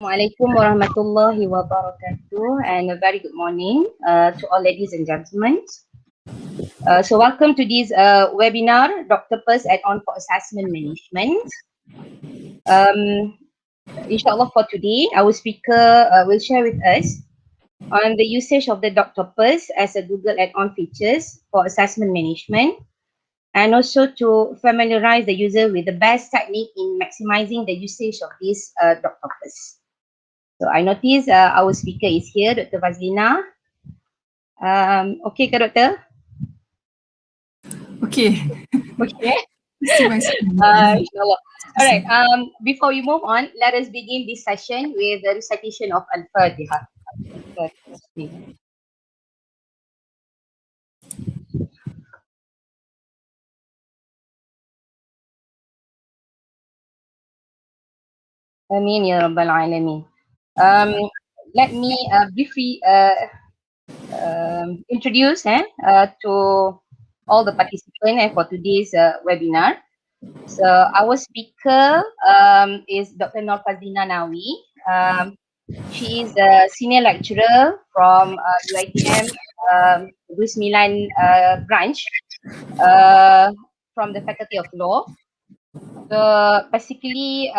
Assalamualaikum warahmatullahi wabarakatuh, and a very good morning to all ladies and gentlemen. So welcome to this webinar, Doctopus Add-on for Assessment Management. Inshallah for today, our speaker will share with us on the usage of the Doctopus as a Google add-on features for assessment management, and also to familiarize the user with the best technique in maximizing the usage of this Doctopus. So I notice our speaker is here, Dr. Fadzlina. Okay, ke, Doktor? Okay. Okay. Inshallah. All right. Before we move on, let us begin this session with the recitation of Al-Fatiha. Amin ya Rabbal Alamin. Let me briefly introduce to all the participants for today's webinar. So our speaker is Dr. Fadzlina Nawi. She is a senior lecturer from UiTM branch from the Faculty of Law. So basically,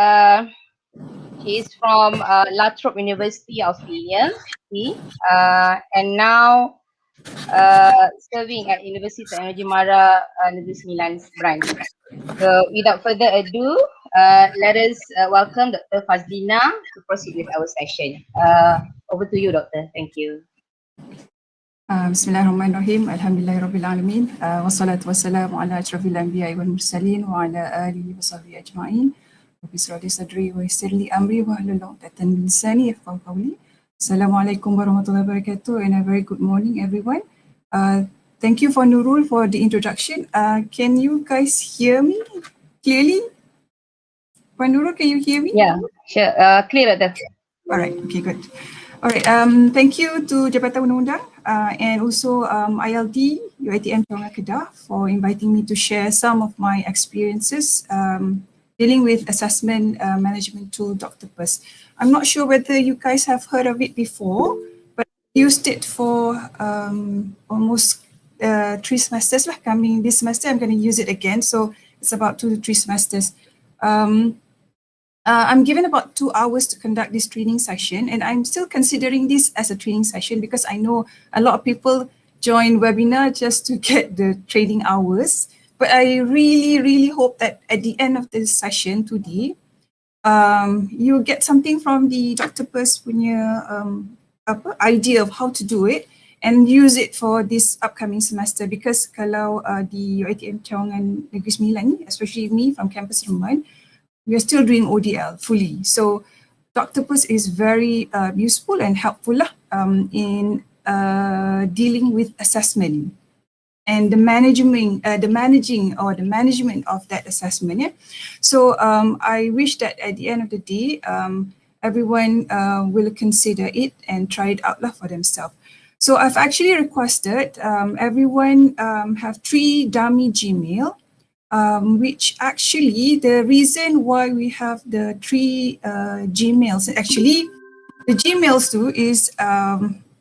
she is from La Trobe University, Australia, and now serving at University Teknologi Mara Negeri Sembilan branch. So without further ado, let us welcome Dr. Fadzlina to proceed with our session. Over to you, Doctor. Thank you. Bismillahirrahmanirrahim. Alhamdulillahirrabbilalamin. Wassalatu wassalamu ala asyrafil anbiya'i wal mursalin wa ala alihi wa sahbihi ajma'in. Rabbi shrah li sadri wa yassir li amri wa hlul 'uqdatan min lisani yafqahu qawli. Assalamualaikum warahmatullahi wabarakatuh, and a very good morning, everyone. Thank you for Nurul for the introduction. Can you guys hear me clearly? Puan Nurul, can you hear me? Yeah, sure. Clear, Doctor. All right. Okay, good. All right. Thank you to Jabatan Undang-Undang and also ILD, UiTM Cawangan Kedah, for inviting me to share some of my experiences dealing with assessment management tool Doctopus. I'm not sure whether you guys have heard of it before, but I used it for almost 3 semesters lah. Coming this semester, I'm going to use it again. So it's about 2 to 3 semesters. I'm given about 2 hours to conduct this training session, and I'm still considering this as a training session because I know a lot of people join webinar just to get the training hours. But I really hope that at the end of this session today, you get something from the Doctopus punya idea of how to do it and use it for this upcoming semester, because kalau di UiTM Cawangan Negeri Sembilan, especially me from campus Rembang, we are still doing ODL fully. So Doctopus is very useful and helpful in dealing with assessment and the management of that assessment. Yeah? So I wish that at the end of the day, everyone will consider it and try it out for themselves. So I've actually requested everyone have 3 dummy Gmail, which actually the reason why we have the 3 Gmails, actually the Gmails too is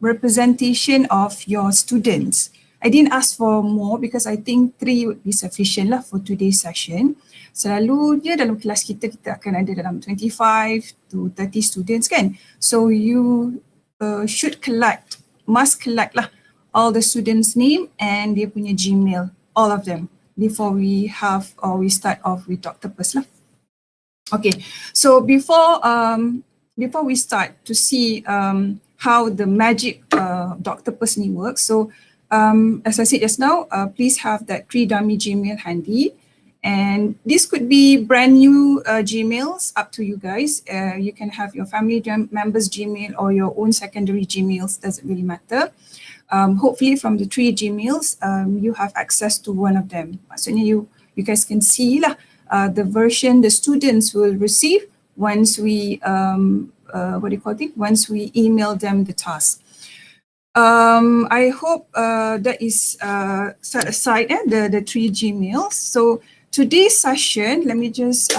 representation of your students. I didn't ask for more because I think 3 would be sufficient for today's session. Selalunya dalam kelas kita akan ada dalam 25 to 30 students kan. So you must collect all the students' name and dia punya Gmail, all of them, before we start off with Doctopus lah. Okay, so before we start to see how the magic Doctopus ni works, so as I said just now, please have that 3 dummy Gmail handy, and this could be brand new Gmails, up to you guys. You can have your family members Gmail or your own secondary Gmails, doesn't really matter. Hopefully from the 3 Gmails, you have access to one of them. Maksudnya you guys can see the version the students will receive once we once we email them the task. I hope that is set aside the 3 Gmails. So today's session, let me just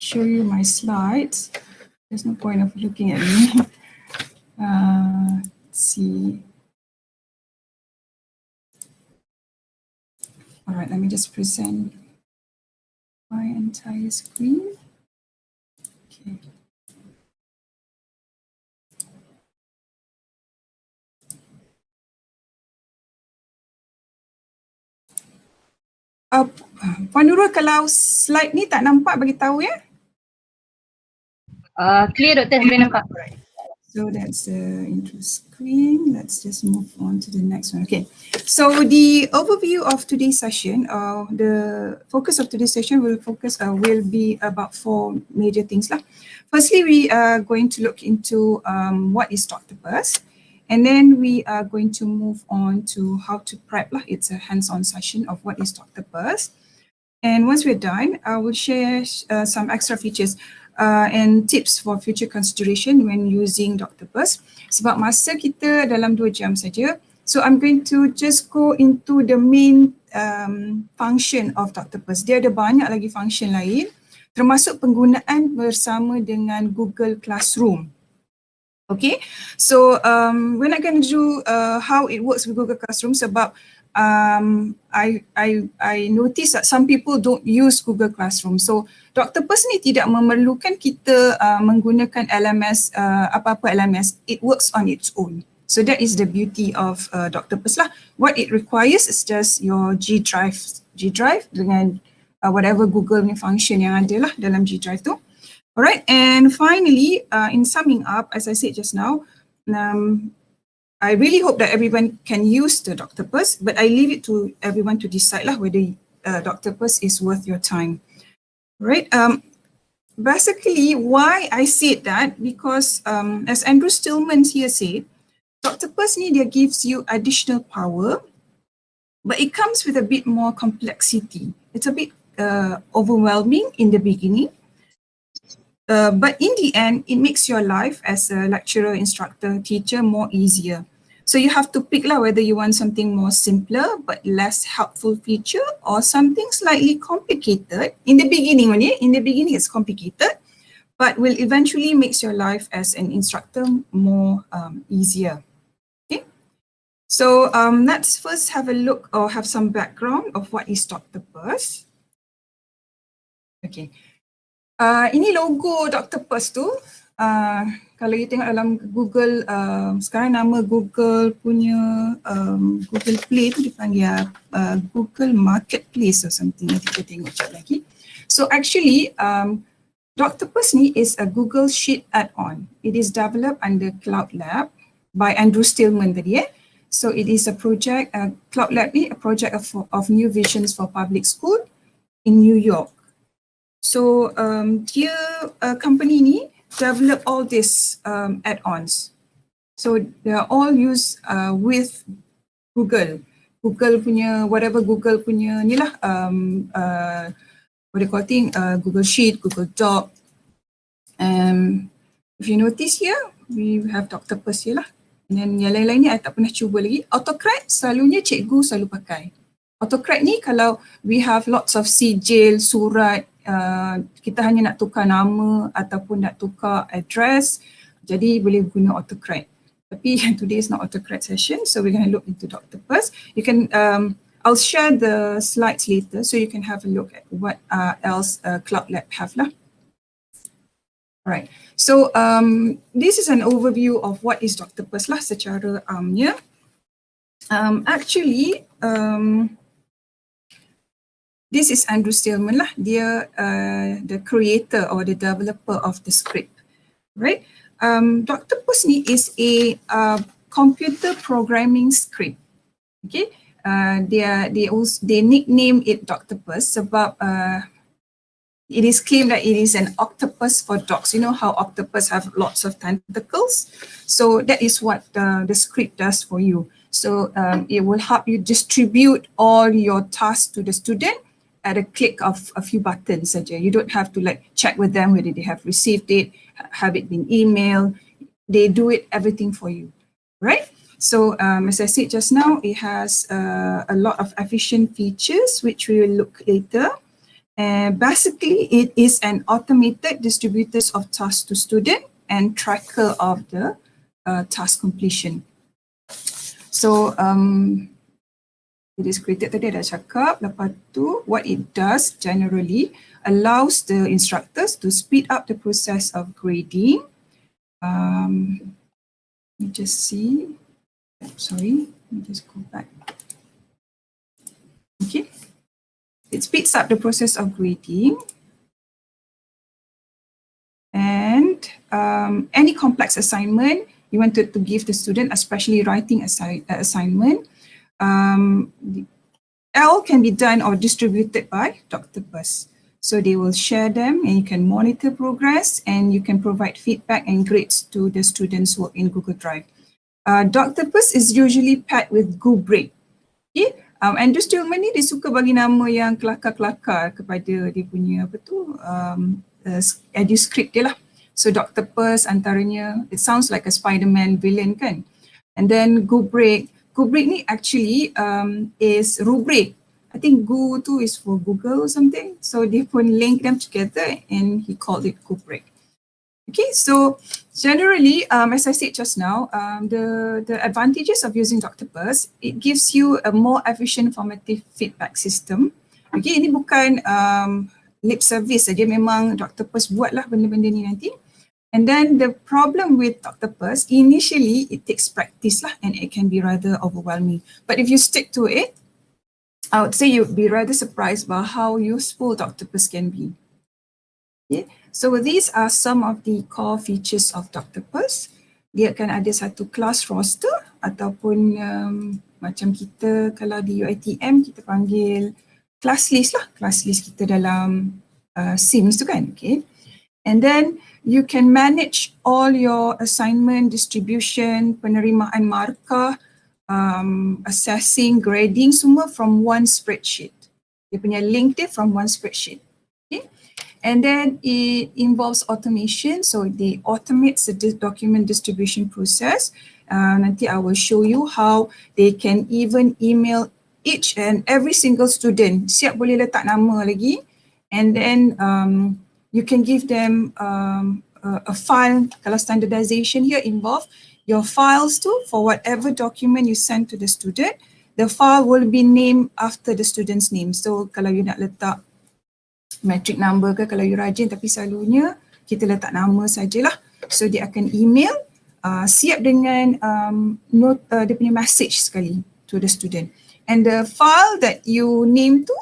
show you my slides. There's no point of looking at me. Let's see. All right, let me just present my entire screen. Okay. Puan Nurul, kalau slide ni tak nampak, bagi tahu ya. Clear Doktor, boleh nampak. So that's the intro screen. Let's just move on to the next one. Okay, so the overview of today's session, the focus of today's session will be about 4 major things lah. Firstly, we are going to look into what is Doctopus, and then we are going to move on to how to prep lah. It's a hands-on session of what is Doctopus. And once we're done, I will share some extra features and tips for future consideration when using Doctopus. Sebab masa kita dalam 2 jam saja, so I'm going to just go into the main function of Doctopus. Dia ada banyak lagi function lain, termasuk penggunaan bersama dengan Google Classroom. Okay, so we're not going to do how it works with Google Classroom sebab I notice that some people don't use Google Classroom. So Doctopus ni tidak memerlukan kita menggunakan LMS, apa-apa LMS. It works on its own. So that is the beauty of Doctopus lah. What it requires is just your G drive dengan whatever Google ni function yang ada lah dalam G drive tu. Alright, and finally, in summing up, as I said just now, I really hope that everyone can use the Doctopus, but I leave it to everyone to decide lah whether Doctopus is worth your time. Right? Basically, why I said that, because as Andrew Stillman here said, Doctopus ni dia gives you additional power, but it comes with a bit more complexity. It's a bit overwhelming in the beginning. But in the end, it makes your life as a lecturer, instructor, teacher more easier. So you have to pick lah whether you want something more simpler but less helpful feature or something slightly complicated. In the beginning it's complicated, but will eventually makes your life as an instructor more easier. Okay, so let's first have a look or have some background of what is Doctopus. Okay. Ini logo Doctopus tu, kalau you tengok dalam Google, sekarang nama Google punya Google Play tu dipanggil Google Marketplace or something. Nanti kita tengok sekejap lagi. So actually, Doctopus ni is a Google Sheet add-on. It is developed under Cloud Lab by Andrew Stillman tadi. So it is a project, Cloud Lab ni a project of new visions for public school in New York. So dia company ni develop all these add-ons. So they are all used with Google punya, whatever Google punya ni lah, what do you call it, Google Sheet, Google Doc. If you notice here, we have Doctopus here lah. And then yang lain-lain ni I tak pernah cuba lagi. AutoCAD selalunya cikgu selalu pakai. AutoCAD ni kalau we have lots of sijil, surat, kita hanya nak tukar nama ataupun nak tukar address, jadi boleh guna AutoCAD. Tapi today is not AutoCAD session, so we're going to look into Doctopus. You can, I'll share the slides later so you can have a look at what else Cloud Lab have lah. Alright, so this is an overview of what is Doctopus lah secara amnya. Actually, this is Andrew Stillman lah, dia the creator or the developer of the script, right? Doctopus ni is a computer programming script, okay? They nickname it Doctopus sebab it is claimed that it is an octopus for dogs. You know how octopus have lots of tentacles? So that is what the script does for you. So it will help you distribute all your tasks to the student at a click of a few buttons saja. You don't have to like check with them whether they have received it, have it been emailed. They do it everything for you, right? So as I said just now, it has a lot of efficient features which we will look later. And basically, it is an automated distributors of tasks to student and tracker of the task completion. So it is created tadi dah cakap. Lepas tu, what it does generally allows the instructors to speed up the process of grading. Let me just see. Sorry, let me just go back. Okay. It speeds up the process of grading. And any complex assignment you wanted to give the student, especially writing assignment, all can be done or distributed by Doctopus. So they will share them and you can monitor progress and you can provide feedback and grades to the students' work in Google Drive. Doctopus is usually paired with Google. Okay? And those student ni dia suka bagi nama yang kelakar-kelakar kepada dia punya apa tu eduscript dia lah. So Doctopus antaranya, it sounds like a Spider-Man villain kan. And then Google ni actually is rubric. I think Go tu is for Google or something. So they pun link them together and he called it Google. Okay, so generally, as I said just now, the advantages of using Doctopus, it gives you a more efficient formative feedback system. Okay, ini bukan lip service saja, memang Doctopus buatlah benda-benda ni nanti. And then the problem with Doctopus, initially it takes practice lah and it can be rather overwhelming. But if you stick to it, I would say you'd be rather surprised by how useful Doctopus can be. Okay. So these are some of the core features of Doctopus. Dia akan ada satu class roster ataupun macam kita kalau di UiTM kita panggil class list lah, class list kita dalam Sims tu kan. Okay. And then you can manage all your assignment, distribution, penerimaan markah, assessing, grading semua from one spreadsheet. Dia punya link dia from one spreadsheet. Okay. And then it involves automation. So they automates the document distribution process. Nanti I will show you how they can even email each and every single student. Siap boleh letak nama lagi. And then you can give them a file. Kalau standardization here involve your files too for whatever document you send to the student. The file will be named after the student's name. So kalau you nak letak metric number ke, kalau you rajin tapi selalunya kita letak nama sajalah. So dia akan email siap dengan dia punya message sekali to the student. And the file that you name tu,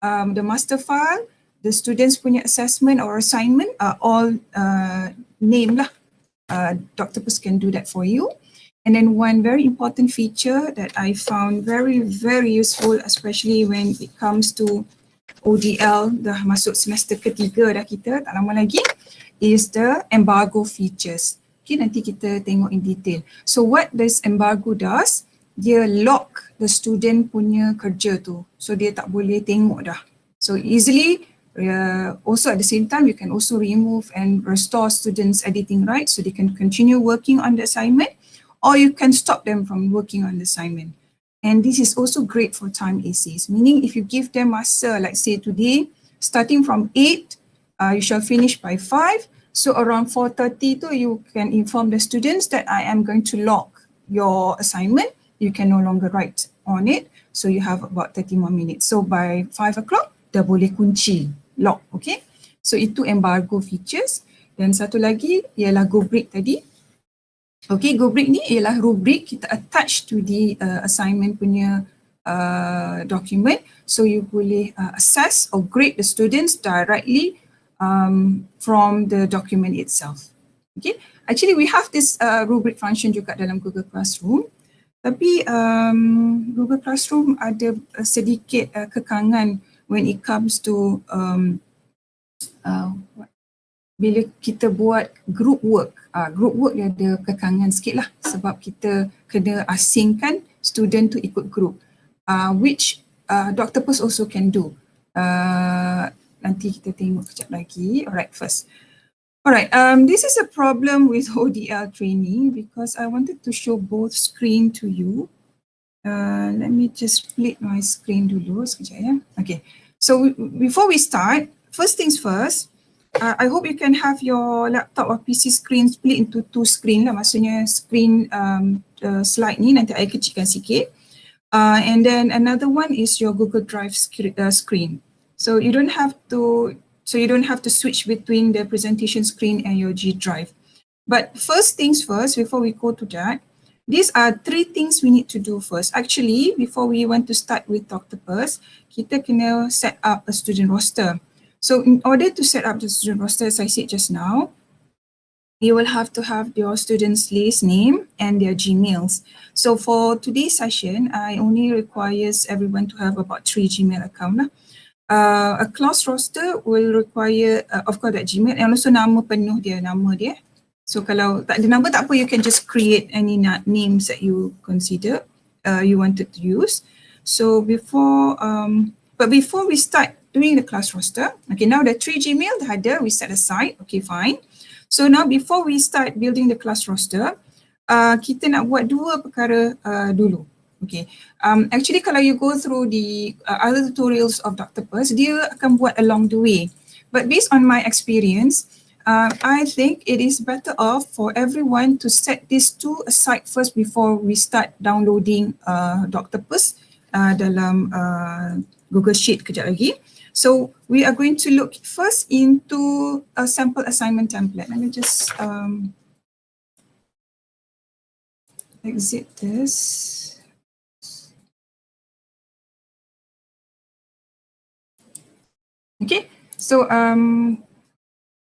the master file, the students punya assessment or assignment are all named lah. Doctopus can do that for you. And then one very important feature that I found very, very useful, especially when it comes to ODL, dah masuk semester ketiga dah kita, tak lama lagi, is the embargo features. Okay, nanti kita tengok in detail. So what this embargo does, dia lock the student punya kerja tu. So dia tak boleh tengok dah. So easily, also at the same time, you can also remove and restore students' editing rights so they can continue working on the assignment, or you can stop them from working on the assignment. And this is also great for time essays, meaning if you give them masa, like say today, starting from 8, you shall finish by 5. So around 4:30 tu, you can inform the students that I am going to lock your assignment. You can no longer write on it. So you have about 30 more minutes. So by 5 o'clock, dah boleh kunci, lock, okay? So itu embargo features. Dan satu lagi ialah go break tadi. Okay, go break ni ialah rubrik kita attach to the assignment punya document. So you boleh assess or grade the students directly from the document itself. Okay, actually we have this rubric function juga dalam Google Classroom. Tapi Google Classroom ada sedikit kekangan when it comes to bila kita buat group work. Group work dia ada kekangan sikit lah sebab kita kena asingkan student tu ikut group. Which Doctopus also can do. Nanti kita tengok kejap lagi. Alright, first. Alright, this is a problem with ODL training because I wanted to show both screen to you. Let me just split my screen dulu sekejap ya. Okay, So before we start, first things first, I hope you can have your laptop or PC screen split into two screen lah. Maksudnya screen slide ni nanti I kecilkan sikit. And then another one is your Google Drive screen. So you don't have to switch between the presentation screen and your G Drive. But first things first, before we go to that, these are three things we need to do first. Actually, before we want to start with Doctopus, kita kena set up a student roster. So in order to set up the student roster, as I said just now, you will have to have your students' list name and their Gmails. So for today's session, I only requires everyone to have about 3 Gmail account. A class roster will require, of course, that Gmail and also nama penuh dia, nama dia. So kalau tak ada nama tak apa, you can just create any names that you consider you wanted to use. So before we start doing the class roster, okay, now the 3 Gmail dah ada, we set aside, okay, fine. So now before we start building the class roster, kita nak buat dua perkara dulu. Okay, actually kalau you go through the other tutorials of Doctopus, dia akan buat along the way. But based on my experience, I think it is better off for everyone to set these two aside first before we start downloading Doctopus dalam Google Sheet kejap lagi. So we are going to look first into a sample assignment template. Let me just exit this. Okay, so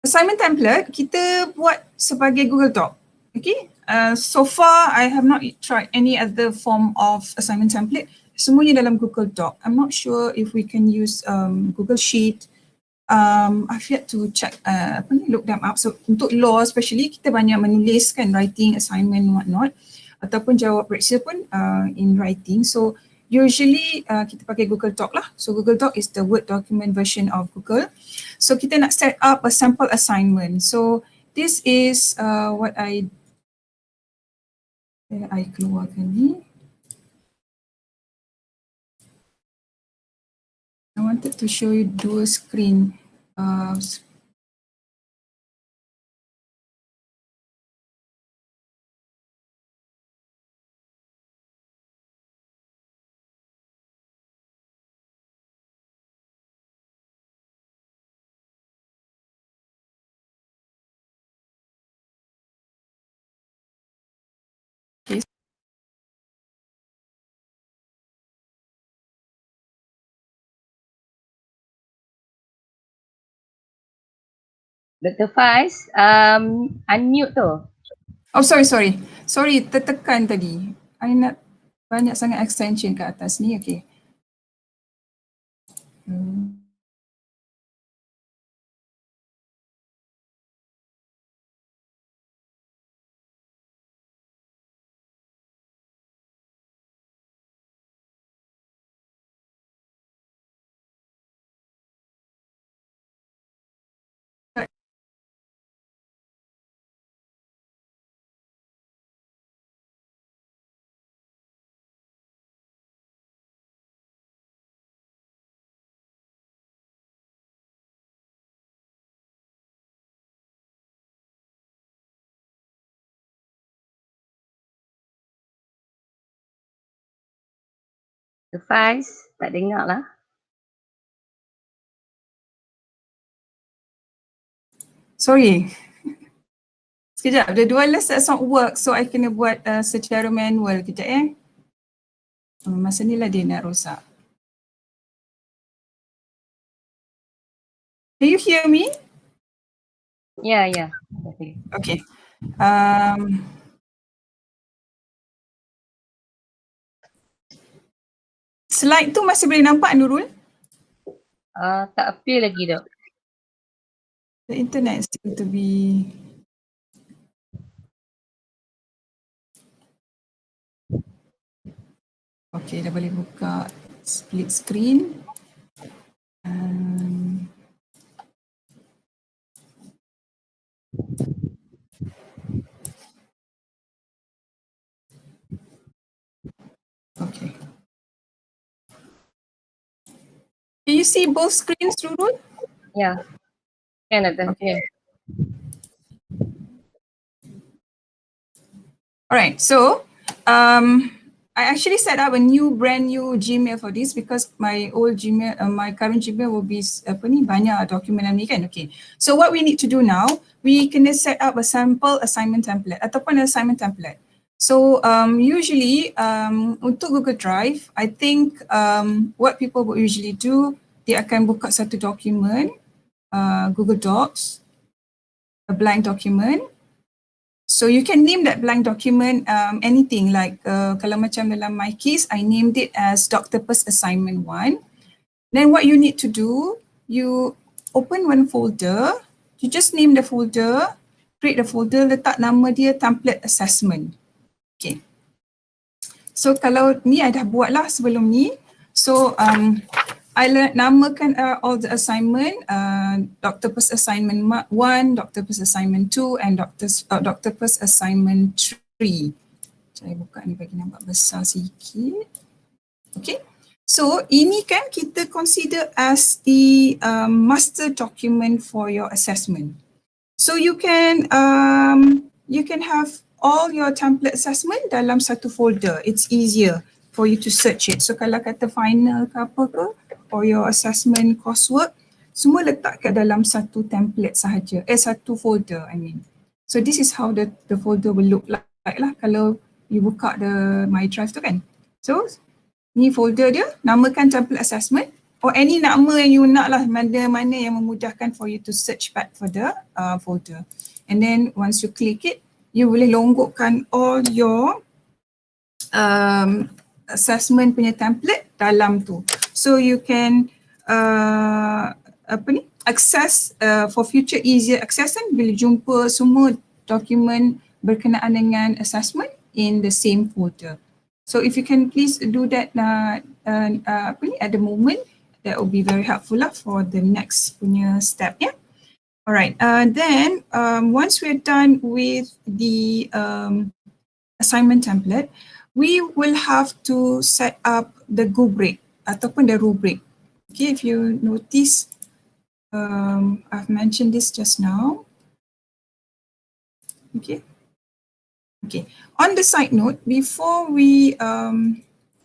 assignment template kita buat sebagai Google Doc. Okay, so far I have not tried any other form of assignment template. Semuanya dalam Google Doc. I'm not sure if we can use Google Sheet. I've yet to check, look them up. So untuk law especially, kita banyak menulis kan, writing, assignment, whatnot. Ataupun jawab periksa pun in writing. So usually kita pakai Google Doc lah. So Google Doc is the Word document version of Google. So kita nak set up a sample assignment. So this is what I keluarkan ni. I wanted to show you dual screen. Okay. Dr. Faiz, unmute tu. Oh, sorry. Sorry, tertekan tadi. I nak banyak sangat extension kat atas ni. Okay. Dr. Faiz, tak dengar lah. Sorry. Sekejap, the dualist does not work, so I kena buat secara manual. Kejap masa ni lah dia nak rosak. Can you hear me? Ya. Okay. Slide tu masih boleh nampak, Nurul? Tak appear lagi dok. The internet seems to be... Okay, dah boleh buka split screen. Okay. Do you see both screens, Rurul? Yeah, can okay. All right, so I actually set up a brand new Gmail for this because my old Gmail, my current Gmail will be banyak dokumen dalam ni kan. Okay, so what we need to do now, we kena set up a sample assignment template ataupun assignment template. So usually untuk Google Drive, I think what people would usually do, dia akan buka satu dokumen, Google Docs, a blank document. So you can name that blank document anything, like kalau macam dalam my case, I named it as Doctopus Assignment 1. Then what you need to do, you open one folder, you just name the folder, create the folder, letak nama dia template assessment. Okay. So kalau ni I dah buat lah sebelum ni. So I namakan all the assignment, Doctopus Assignment 1, Doctopus Assignment 2 and Doctopus Assignment 3. Saya buka ni bagi nampak besar sikit. Okay. So ini kan kita consider as the master document for your assessment. So you can have all your template assessment dalam satu folder. It's easier for you to search it. So kalau kata final ke apa ke, or your assessment coursework, semua letak kat dalam satu template sahaja. Satu folder I mean. So this is how the folder will look like lah kalau you buka the My Drive tu kan. So ni folder dia, namakan template assessment or any nama yang you nak lah, mana yang memudahkan for you to search back for the folder. And then once you click it, you boleh longgokkan all your assessment punya template dalam tu. So you can access for future easier access kan, boleh jumpa semua dokumen berkenaan dengan assessment in the same folder. So if you can please do that at the moment, that will be very helpful lah for the next punya step, yeah. All right, then once we're done with the assignment template, we will have to set up the rubric ataupun the rubric. Okay, if you notice, I've mentioned this just now. Okay. Okay, on the side note, before we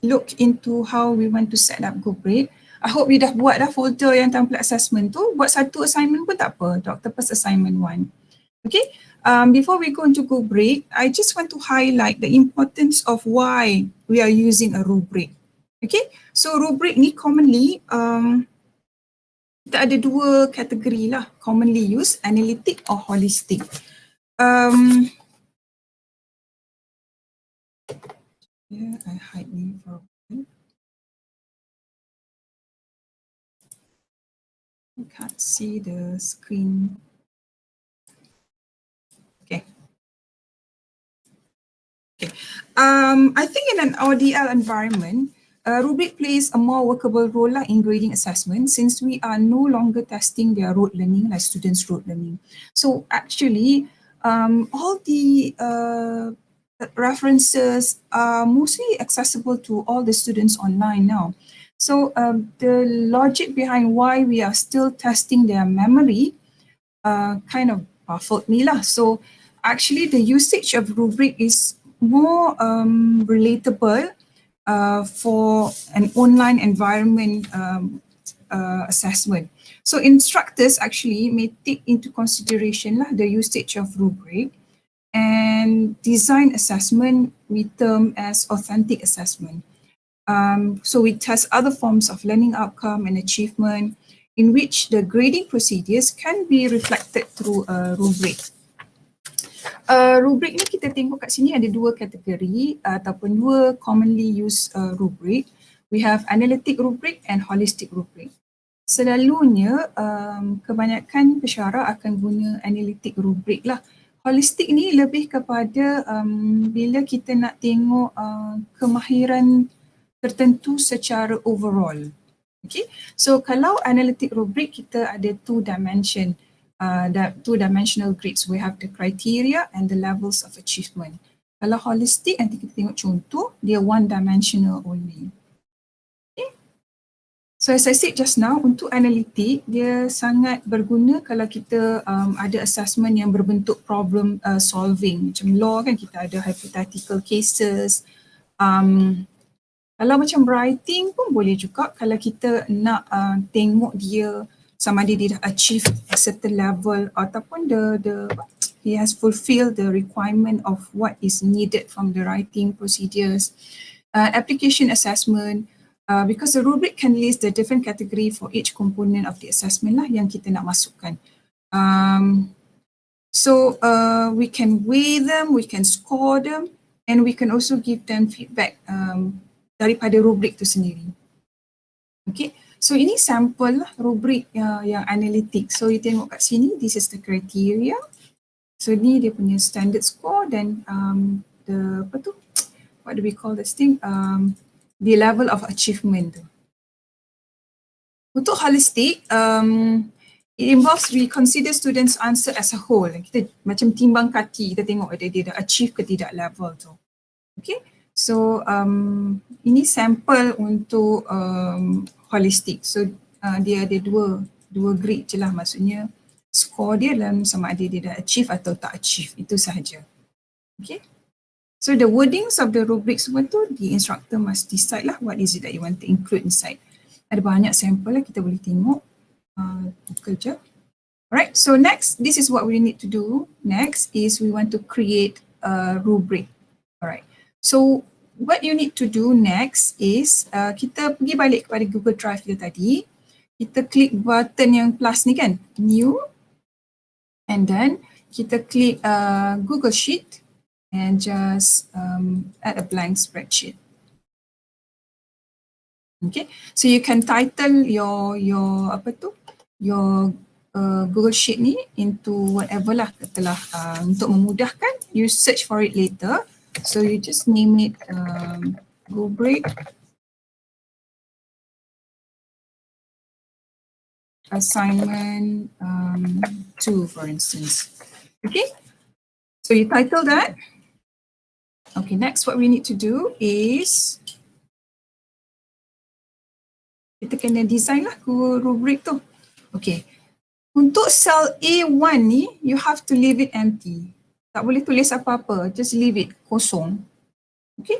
look into how we want to set up rubric, I hope you dah buat dah folder yang template assessment tu, buat satu assignment pun tak apa, Doctopus Assignment 1. Okay, before we go into rubric, I just want to highlight the importance of why we are using a rubric. Okay, so rubric ni commonly, kita ada dua kategori lah, commonly used, analytic or holistic. Yeah, I hide me for a while. I can't see the screen. Okay. Okay. I think in an ODL environment, rubric plays a more workable role in grading assessment since we are no longer testing their rote learning, like students' rote learning. So actually, all the references are mostly accessible to all the students online now. So the logic behind why we are still testing their memory kind of baffled me lah. So actually the usage of rubric is more relatable for an online environment assessment. So instructors actually may take into consideration lah the usage of rubric and design assessment we term as authentic assessment. So we test other forms of learning outcome and achievement in which the grading procedures can be reflected through a rubric. Rubric ni kita tengok kat sini ada dua kategori ataupun dua commonly used rubric. We have analytic rubric and holistic rubric. Selalunya kebanyakan pesyarah akan guna analytic rubric lah. Holistic ni lebih kepada bila kita nak tengok kemahiran tertentu secara overall. Okay, so kalau analytic rubric kita ada two dimensional grades. We have the criteria and the levels of achievement. Kalau holistic nanti kita tengok contoh, dia one dimensional only. Okay, So as I said just now, untuk analitik, dia sangat berguna kalau kita ada assessment yang berbentuk problem solving. Macam law kan, kita ada hypothetical cases. Kalau macam writing pun boleh juga kalau kita nak tengok dia sama ada dia dah achieve a certain level ataupun he has fulfilled the requirement of what is needed from the writing procedures. Application assessment, because the rubric can list the different category for each component of the assessment lah yang kita nak masukkan. So we can weigh them, we can score them, and we can also give them feedback daripada rubrik tu sendiri. Okay, so ini sampel lah rubrik yang analitik. So you tengok kat sini, this is the criteria. So ni dia punya standard score dan the apa tu, what do we call this thing, the level of achievement tu. Untuk holistic, it involves we consider students answer as a whole. Kita macam timbang kaki, kita tengok ada dia dah achieve ke tidak level tu. Okay, so ini sampel untuk holistic. So dia ada dua grade je lah, maksudnya score dia dalam sama ada dia dah achieve atau tak achieve, itu sahaja. Okay, so the wordings of the rubric semua tu, the instructor must decide lah what is it that you want to include inside. Ada banyak sampel lah, kita boleh tengok. Buka je. Alright, so next, this is what we need to do. Next is we want to create a rubric. Alright, so what you need to do next is kita pergi balik kepada Google Drive kita tadi. Kita klik button yang plus ni kan, new, and then kita klik Google Sheet and just add a blank spreadsheet. Okay, so you can title your apa tu, your Google Sheet ni into whatever lah, katalah untuk memudahkan, you search for it later. So you just name it rubric assignment 2, for instance. Okay, so you title that. Okay, next what we need to do is kita kena design lah rubric tu. Okay, untuk cell A1 ni, you have to leave it empty. Tak boleh tulis apa-apa, just leave it kosong. Okay.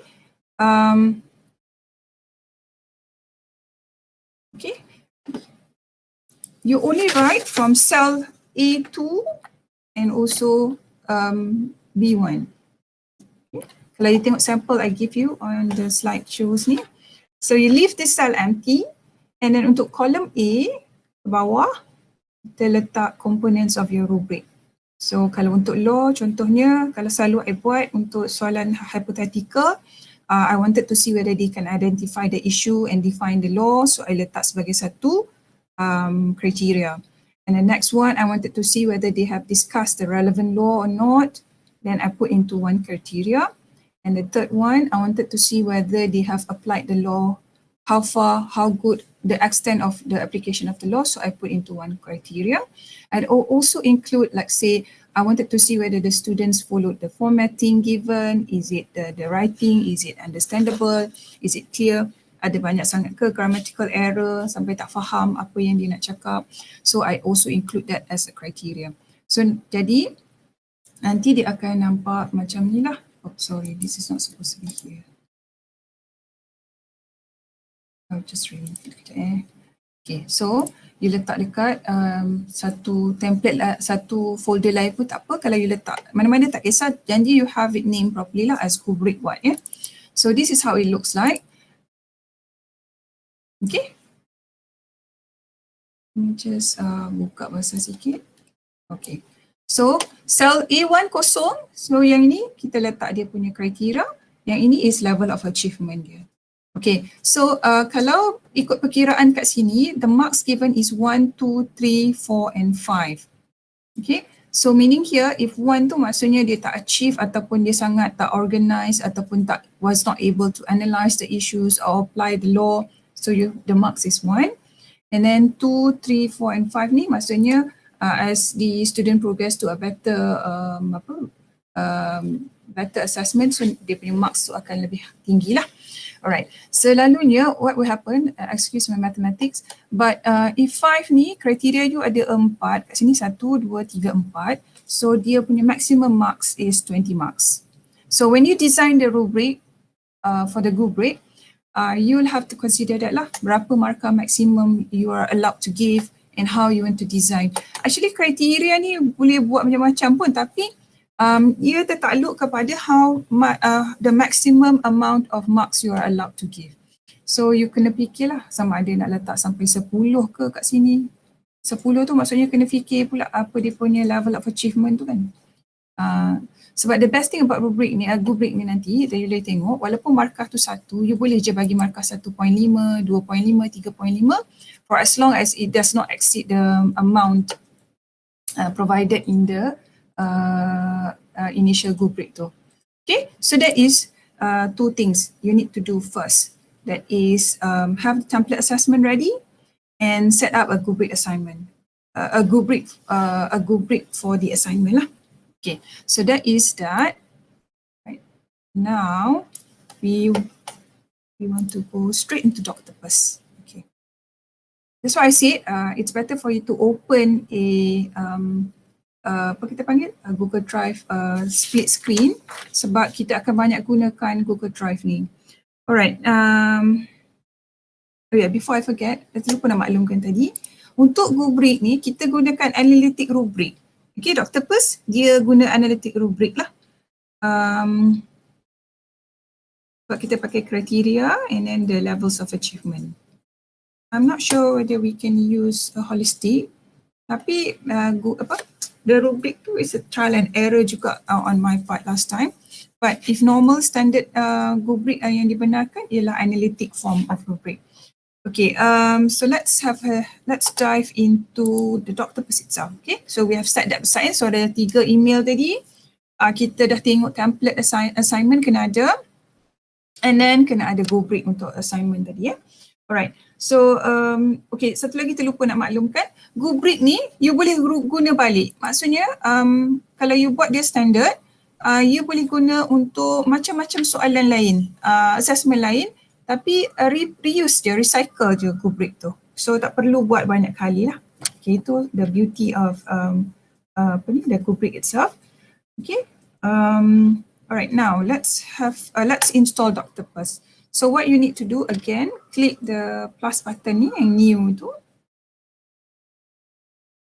Okay. You only write from cell A2 and also B1. Okay. Kalau you tengok sample I give you on the slide shows ni. So you leave this cell empty, and then untuk column A, ke bawah, kita letak components of your rubric. So kalau untuk law, contohnya, kalau selalu I buat untuk soalan hypothetical, I wanted to see whether they can identify the issue and define the law. So I letak sebagai satu criteria. And the next one, I wanted to see whether they have discussed the relevant law or not. Then I put into one criteria. And the third one, I wanted to see whether they have applied the law, how far, how good, the extent of the application of the law. So I put into one criteria. I'd also include, like say, I wanted to see whether the students followed the formatting given, is it the writing, is it understandable, is it clear, ada banyak sangat ke grammatical error sampai tak faham apa yang dia nak cakap. So I also include that as a criteria. So jadi nanti dia akan nampak macam ni lah. Oh sorry, this is not supposed to be here. I'll just remove it. Okay, so you letak dekat satu template lah, satu folder lain pun tak apa. Kalau you letak mana-mana tak kisah, janji you have it named properly lah as rubric what ya. So this is how it looks like. Okay. Let me just buka bahasa sikit. Okay. So cell A1 kosong. So yang ini kita letak dia punya kriteria. Yang ini is level of achievement dia. Okay, so kalau ikut perkiraan kat sini, the marks given is 1, 2, 3, 4 and 5. Okay, so meaning here if 1 tu maksudnya dia tak achieve ataupun dia sangat tak organize ataupun was not able to analyze the issues or apply the law, so the marks is 1. And then 2, 3, 4 and 5 ni maksudnya as the student progress to a better better assessment, so dia punya marks tu akan lebih tinggi lah. Alright, selalunya what will happen, excuse my mathematics, but if 5 ni kriteria you ada 4, kat sini 1, 2, 3, 4, so dia punya maximum marks is 20 marks. So when you design the rubric, for the rubric, you'll have to consider that lah, berapa markah maximum you are allowed to give and how you want to design. Actually kriteria ni boleh buat macam-macam pun, tapi ia tertakluk kepada how the maximum amount of marks you are allowed to give. So you kena fikirlah sama ada nak letak sampai 10 ke kat sini. 10 tu maksudnya kena fikir pula apa dia punya level of achievement tu kan. Sebab the best thing about rubric ni nanti you boleh tengok walaupun markah tu 1, you boleh je bagi markah 1.5, 2.5, 3.5 for as long as it does not exceed the amount provided in the initial rubric tu. Okay, so that is 2 things you need to do first. That is have the template assessment ready and set up a rubric assignment. A rubric for the assignment lah. Okay, so that is that. Right. Now we want to go straight into Doctopus. Okay, that's why I said it's better for you to open a apa kita panggil Google Drive split screen sebab kita akan banyak gunakan Google Drive ni. Alright, oh yeah, before I forget, saya lupa nak maklumkan tadi. Untuk rubric ni kita gunakan analytic rubric. Okay, Doctopus dia guna analytic rubric lah. Sebab kita pakai criteria and then the levels of achievement. I'm not sure whether we can use a holistic, tapi the rubric tu is a trial and error juga on my part last time. But if normal standard rubric yang dibenarkan ialah analytic form of rubric. Okay, so let's dive into the Doctopus itself. Okay, so we have set that aside. So ada 3 email tadi. Kita dah tengok template assignment kena ada, and then kena ada rubric untuk assignment tadi ya. Alright, so okay, satu lagi terlupa nak maklumkan, rubric ni you boleh guna balik. Maksudnya kalau you buat dia standard, you boleh guna untuk macam-macam soalan lain, assessment lain, tapi reuse je, recycle je rubric tu. So tak perlu buat banyak kali lah. Okay, itu the beauty of the rubric itself. Okay, alright, now let's install Doctopus. So what you need to do again, click the plus button ni yang new tu,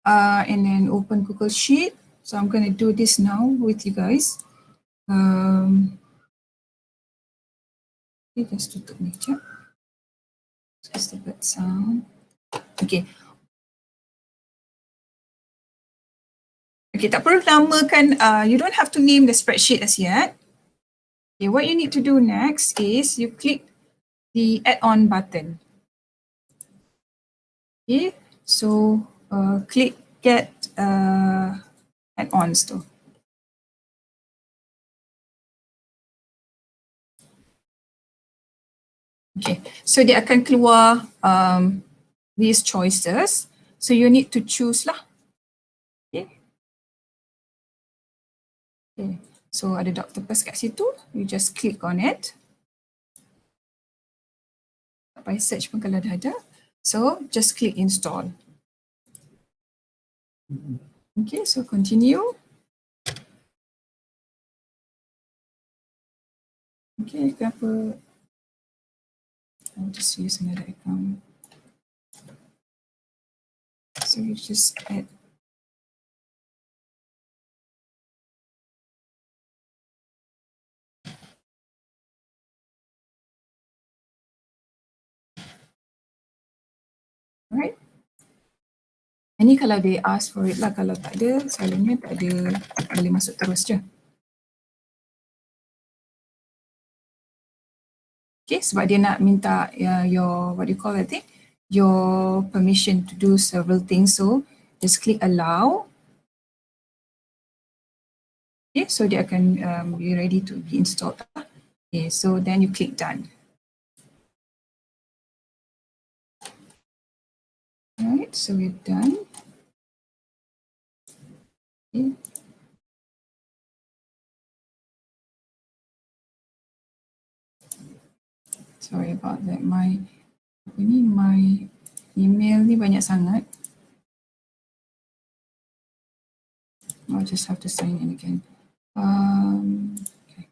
and then open Google Sheet. So I'm going to do this now with you guys. Okay, just tutup ni sekejap. Just a bit sound. Okay. Okay, tak perlu namakan, you don't have to name the spreadsheet as yet. Okay, what you need to do next is you click the add-on button. Okay, so click get add-ons tu. Okay, so dia akan keluar these choices. So you need to choose lah. Okay. Okay, so ada Doctopus kat situ. You just click on it. Tak payah search pun kalau dah ada. So just click install. Okay, so continue. Okay, kenapa? I'll just use another account. So you just add. Alright. Ini kalau they ask for it lah, kalau tak ada, selalunya tak ada, boleh masuk terus je. Okay, sebab dia nak minta your, what do you call that thing? Your permission to do several things. So just click allow. Okay, so dia akan be ready to be installed. Okay, so then you click done. Alright, so we're done. Okay. Sorry about that. My email ni banyak sangat. I'll just have to sign in again. Okay.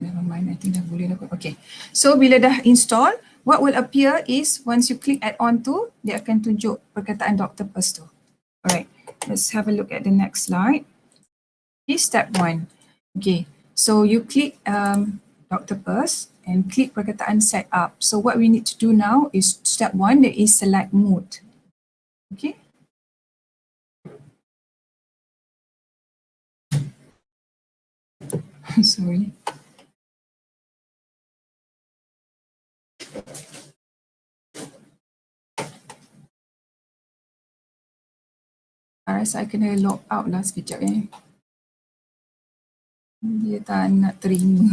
Never mind, I think dah boleh dapat. Okay, so bila dah install, what will appear is once you click add on to, dia akan tunjuk perkataan Doctopus tu. Alright, let's have a look at the next slide. This step 1. Okay, so you click Doctopus and click perkataan set up. So what we need to do now is step 1, that is select mode. Okay. Sorry. I rasa I kena log out lah sekejap Dia tak nak terima.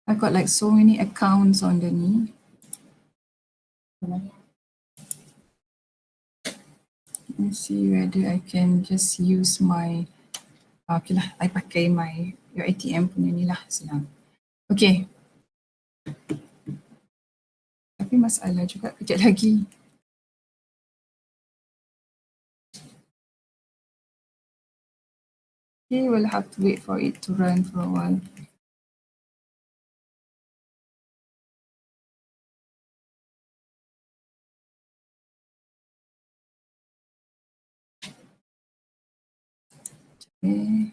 I've got like so many accounts on the ni. Let's see whether I can just use my okay lah, I pakai my UiTM punya ni lah, senang. Okay. Tapi masalah juga kejap lagi. Okay, we'll have to wait for it to run for a while. Okay.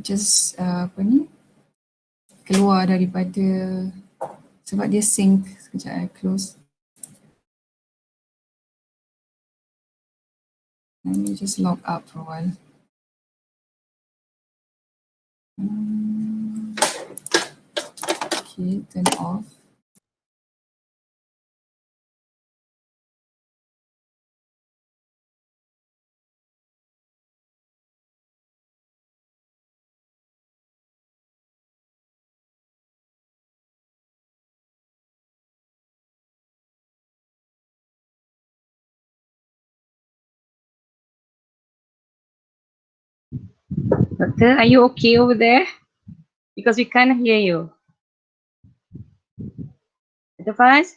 Just apa ni, keluar daripada, sebab dia sync. Sekejap I close. Let me just log out for a while. Okay, turn off. Doctor, are you okay over there? Because we can't hear you. Dr. Faz?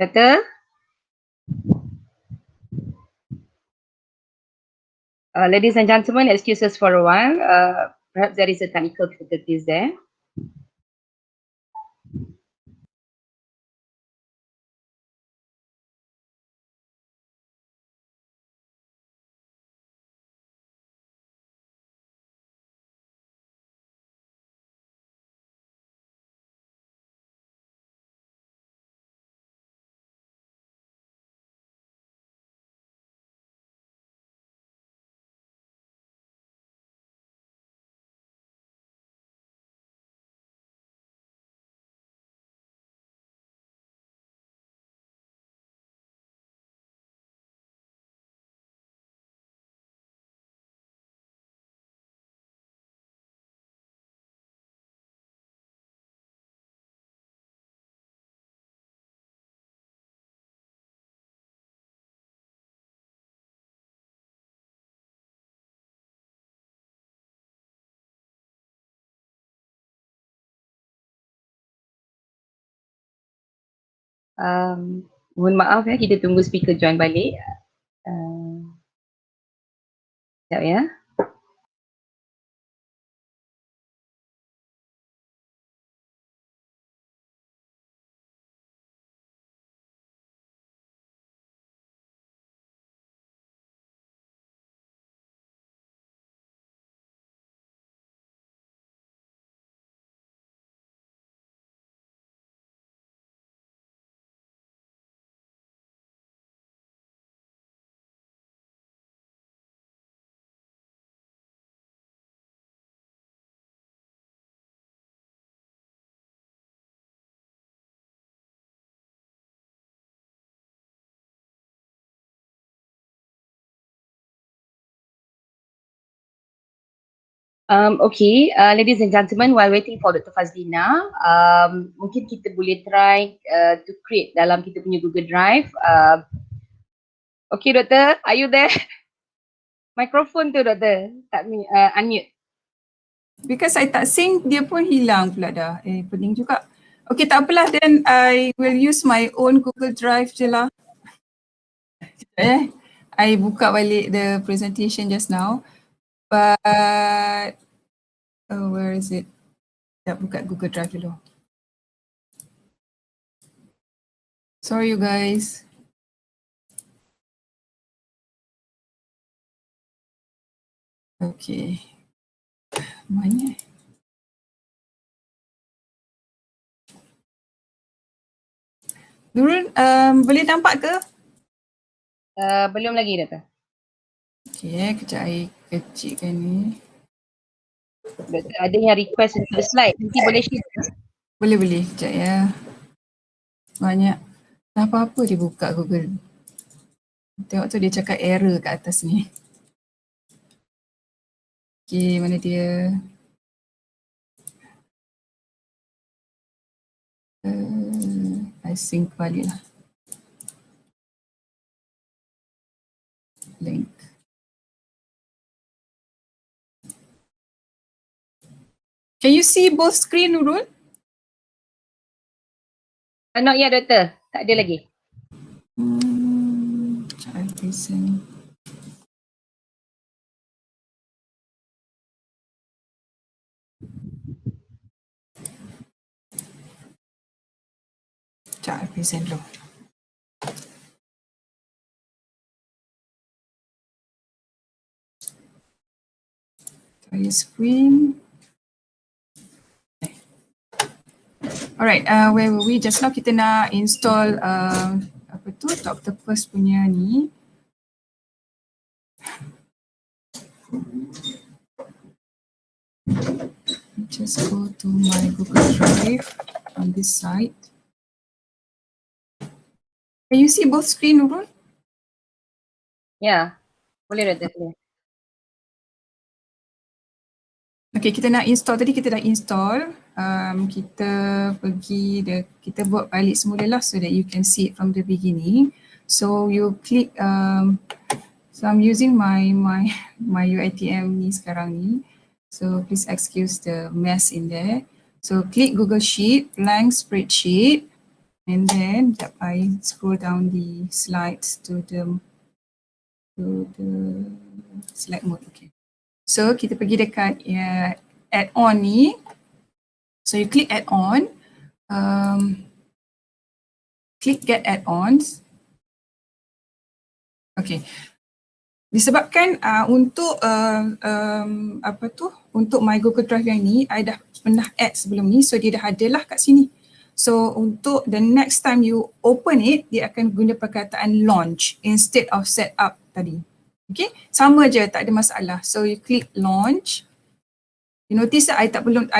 Doctor? Ladies and gentlemen, excuse us for a while. Perhaps there is a technical difficulties there. Mohon maaf ya, kita tunggu speaker join balik. Sekejap ya. Okay, ladies and gentlemen, while waiting for Dr. Fadzlina, mungkin kita boleh try to create dalam kita punya Google Drive. Okay, Doktor, are you there? Mikrofon tu, Doktor, tak unmute. Because I tak sync, dia pun hilang pula dah. Pening juga. Okay, tak apalah, then I will use my own Google Drive je lah. I buka balik the presentation just now. But, where is it? Sekejap buka Google Drive dulu. Sorry you guys. Okay. Mana? Nurul, boleh nampak ke? Belum lagi, Doktor. Okay, kejap I kecilkan ni. Doktor ada yang request untuk slide, nanti boleh share. Boleh, kejap ya. Banyak. Tak apa-apa dia buka Google. Tengok tu dia cakap error kat atas ni. Okay, mana dia? I sync balik lah. Link. Can you see both screen, Nurul? Not yet, Doktor. Tak ada lagi. I present. I present dulu. Try screen. Alright, where were we? Just now kita nak install apa tu, Doctopus punya ni. Just go to my Google Drive on this site. Can you see both screen, Nurul? Ya, boleh, Doktor. Okay, kita nak install. Tadi kita dah install. Kita pergi, kita buat balik semula lah so that you can see it from the beginning. So you click, so I'm using my UiTM ni sekarang ni. So please excuse the mess in there. So click Google Sheet, blank spreadsheet, and then I scroll down the slides to the slide mode. Okay. So kita pergi dekat add-on ni. So you click add-on, click get add-ons. Okay. Disebabkan untuk apa tu, untuk my Google Drive yang ni, I dah pernah add sebelum ni, so dia dah ada lah kat sini. So untuk the next time you open it, dia akan guna perkataan launch instead of set up tadi. Okay, sama je, tak ada masalah. So you click launch. You notice that I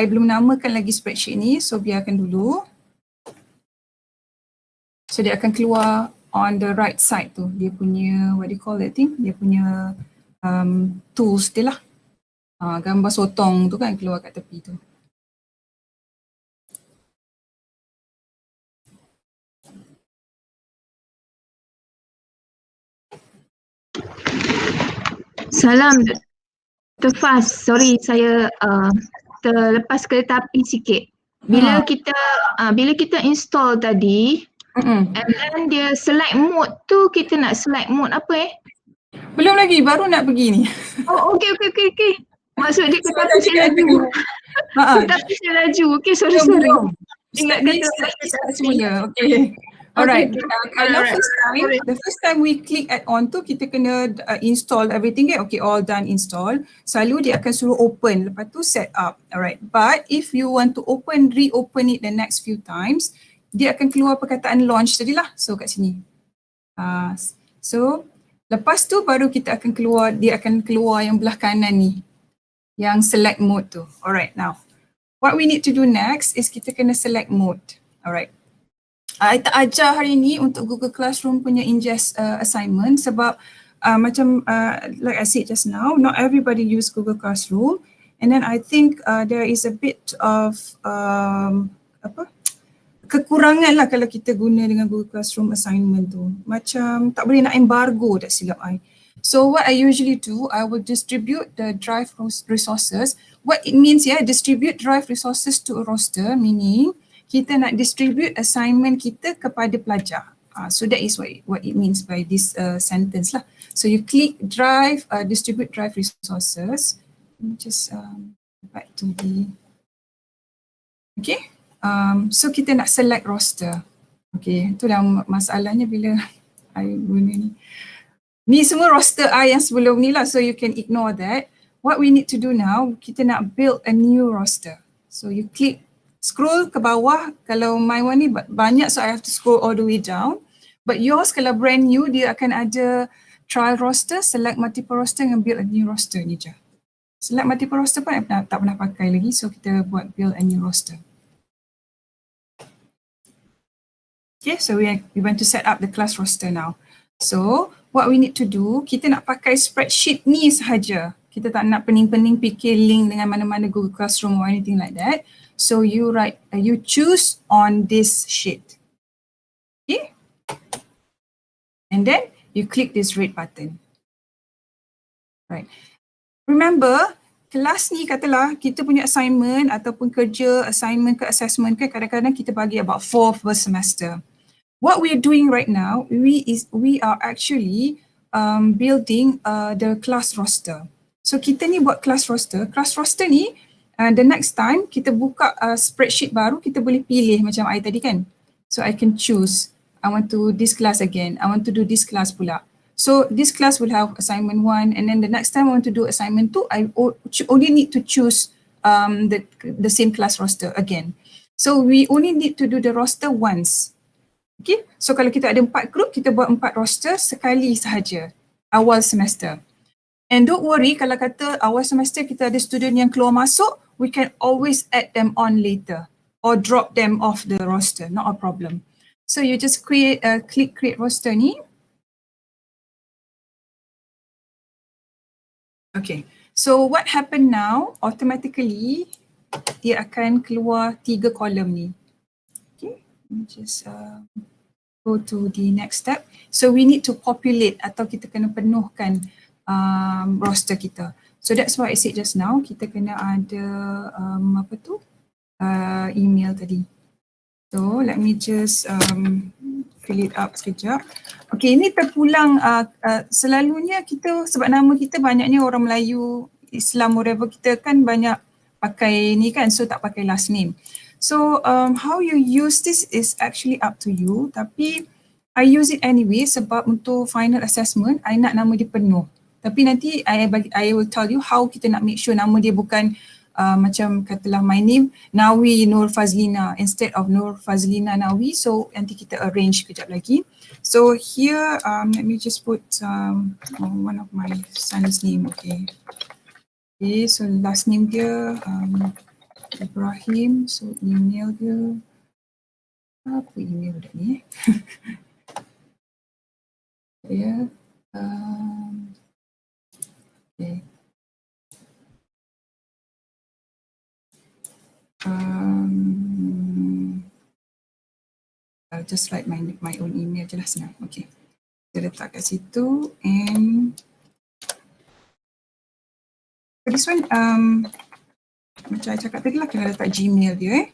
belum namakan lagi spreadsheet ni, so biarkan dulu. So dia akan keluar on the right side tu, dia punya, what do you call that thing? Dia punya tools dia lah. Gambar sotong tu kan keluar kat tepi tu. Salam Dr. Faz, sorry saya terlepas kereta api sikit. Bila kita install tadi, and then dia select mode tu, kita nak select mode apa Belum lagi, baru nak pergi ni. Oh, okay. Maksud dia kereta api saya laju. Kereta api saya laju, okay, sorry. Ingat kata semula, okay. Alright, the first time we click add-on tu, kita kena install everything, okay, all done install. Selalu dia akan suruh open, lepas tu set up, alright. But if you want to reopen it the next few times, dia akan keluar perkataan launch tadi lah, so kat sini. So, lepas tu baru kita akan keluar, dia akan keluar yang belah kanan ni, yang select mode tu. Alright, now, what we need to do next is kita kena select mode, alright. I tak ajar hari ni untuk Google Classroom punya ingest assignment sebab macam like I said just now, not everybody use Google Classroom And then I think there is a bit of kekurangan lah kalau kita guna dengan Google Classroom assignment tu. Macam tak boleh nak embargo, tak silap I. So what I usually do, I will distribute the drive resources. What it means distribute drive resources to a roster, meaning kita nak distribute assignment kita kepada pelajar. So that is what it means by this sentence lah. So you click drive, distribute drive resources. Let me just back to the, okay. So kita nak select roster. Okay, itulah masalahnya bila I guna ni. Ni semua roster I yang sebelum ni lah, so you can ignore that. What we need to do now, kita nak build a new roster. So you click, scroll ke bawah. Kalau my one ni banyak, so I have to scroll all the way down. But yours kalau brand new, dia akan ada trial roster, select multiple roster and build a new roster ni je. Select multiple roster pun tak pernah pakai lagi, so kita buat build a new roster. Okay, so we want to set up the class roster now. So what we need to do, kita nak pakai spreadsheet ni sahaja. Kita tak nak pening-pening fikir link dengan mana-mana Google Classroom or anything like that. So you choose on this sheet. Okay. And then you click this red button. Right. Remember, kelas ni katalah kita punya assignment ataupun kerja, assignment ke assessment ke, kadang-kadang kita bagi about 4 per semester. What we are doing right now, we are actually building the class roster. So kita ni buat class roster ni the next time kita buka spreadsheet baru, kita boleh pilih macam I tadi kan. So I can choose, I want to this class again, I want to do this class pula. So this class will have assignment 1 and then the next time I want to do assignment 2, I only need to choose the same class roster again. So we only need to do the roster once. Okay, so kalau kita ada 4 group, kita buat 4 roster sekali sahaja awal semester. And don't worry kalau kata awal semester kita ada student yang keluar masuk, we can always add them on later or drop them off the roster, not a problem. So you just click create roster ni. Okay, so what happen now, automatically dia akan keluar 3 kolom ni. Okay, let me just go to the next step. So we need to populate atau kita kena penuhkan roster kita. So that's why I said just now, kita kena ada email tadi. So let me just fill it up sekejap. Okay, ini terpulang selalunya kita, sebab nama kita banyaknya orang Melayu, Islam, whatever, kita kan banyak pakai ni kan, so tak pakai last name. So how you use this is actually up to you, tapi I use it anyway sebab untuk final assessment, I nak nama dia penuh. Tapi nanti I will tell you how kita nak make sure nama dia bukan macam katalah my name Nawi Nur Fadzlina instead of Nur Fadzlina Nawi. So nanti kita arrange kejap lagi. So here let me just put one of my son's name. Okay, so last name dia Ibrahim. So email dia, apa email dia ni? Ya, okay. I'll just write my own email je lah senang. Okay, saya letak kat situ and this one macam I cakap tadi lah, kena letak Gmail dia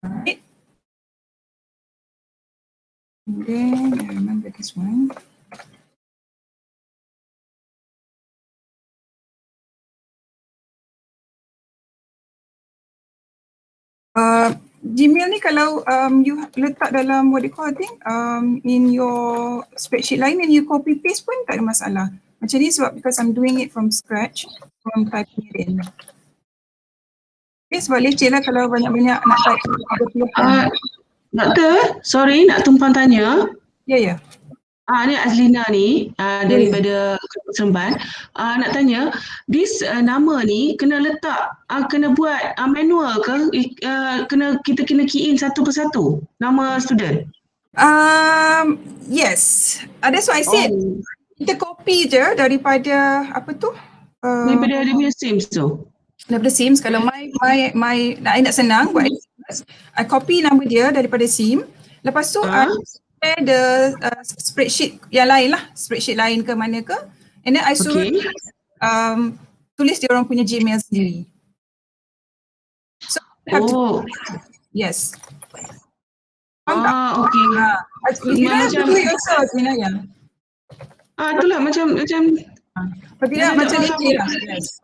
Alright. And then I remember this one. Gmail ni kalau you letak dalam what they call, I think in your spreadsheet lain and you copy paste pun tak ada masalah. Macam ni sebab because I'm doing it from scratch, from typing it in. Okay, sebab leceh lah kalau banyak-banyak nak type. Doktor, sorry nak tumpang tanya. Ya. Ni Fadzlina ni daripada Seremban. Nak tanya, this nama ni kena letak, kena buat manual ke? Kita kena key in satu persatu nama student? Yes. That's why I said kita copy copy je daripada apa tu? Daripada dia punya Sims tu. Daripada Sims. Kalau I nak senang buat I copy nama dia daripada SIM. Lepas tu I share the spreadsheet yang lain lah. Spreadsheet lain ke mana ke. And then I suruh tulis dia orang punya Gmail sendiri. So have to, yes. Okay. You don't have to do it yourself, Minaya. Itulah macam Tidak macam ni lah. Yes.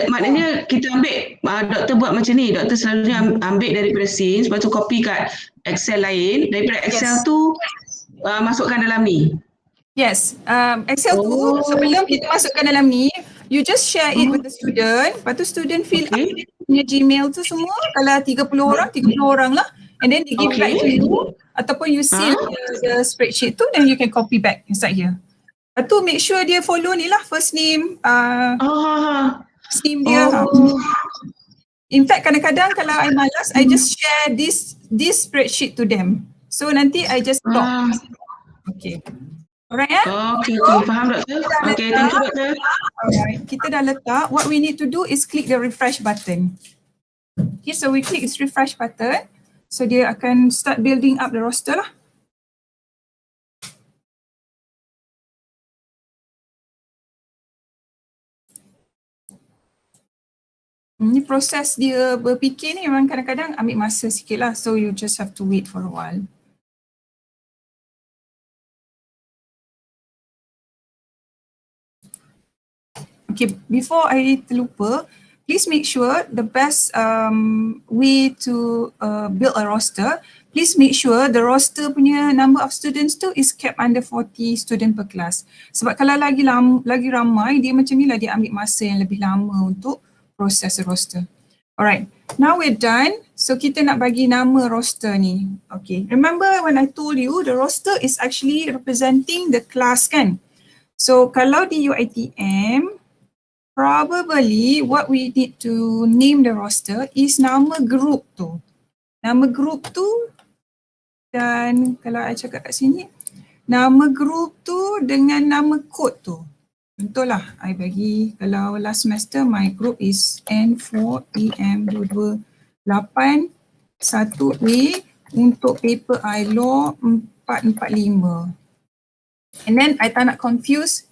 Maknanya kita ambil, doktor buat macam ni, doktor selalunya ambil daripada SIM, lepas tu copy kat Excel lain, daripada Excel tu masukkan dalam ni. Yes, Excel tu sebelum kita masukkan dalam ni, you just share it with the student, lepas tu student fill up punya Gmail tu semua, kalau 30 orang lah, and then they give back to you, ataupun you seal the spreadsheet tu, then you can copy back inside here. Lepas tu make sure dia follow ni lah, first name, name dia. In fact kadang-kadang kalau I malas, I just share this spreadsheet to them. So nanti I just talk. Okay. Alright Okay, faham doktor. Okay, thank you doktor. Alright, kita dah letak. What we need to do is click the refresh button. Okay, so we click this refresh button. So dia akan start building up the roster lah. Ni proses dia berfikir ni memang kadang-kadang ambil masa sikit lah. So you just have to wait for a while. Okay, before I terlupa, please make sure the best way to build a roster, please make sure the roster punya number of students tu is kept under 40 student per class. Sebab kalau lagi ramai, dia macam ni lah, dia ambil masa yang lebih lama untuk proses roster. Alright, now we're done. So kita nak bagi nama roster ni. Okay, remember when I told you the roster is actually representing the class kan? So kalau di UiTM, probably what we need to name the roster is nama group tu. Nama group tu, dan kalau I cakap kat sini, nama group tu dengan nama code tu. Contohlah, I bagi, kalau last semester my group is N4EM228-1A untuk paper I Law 445. And then I tak nak confuse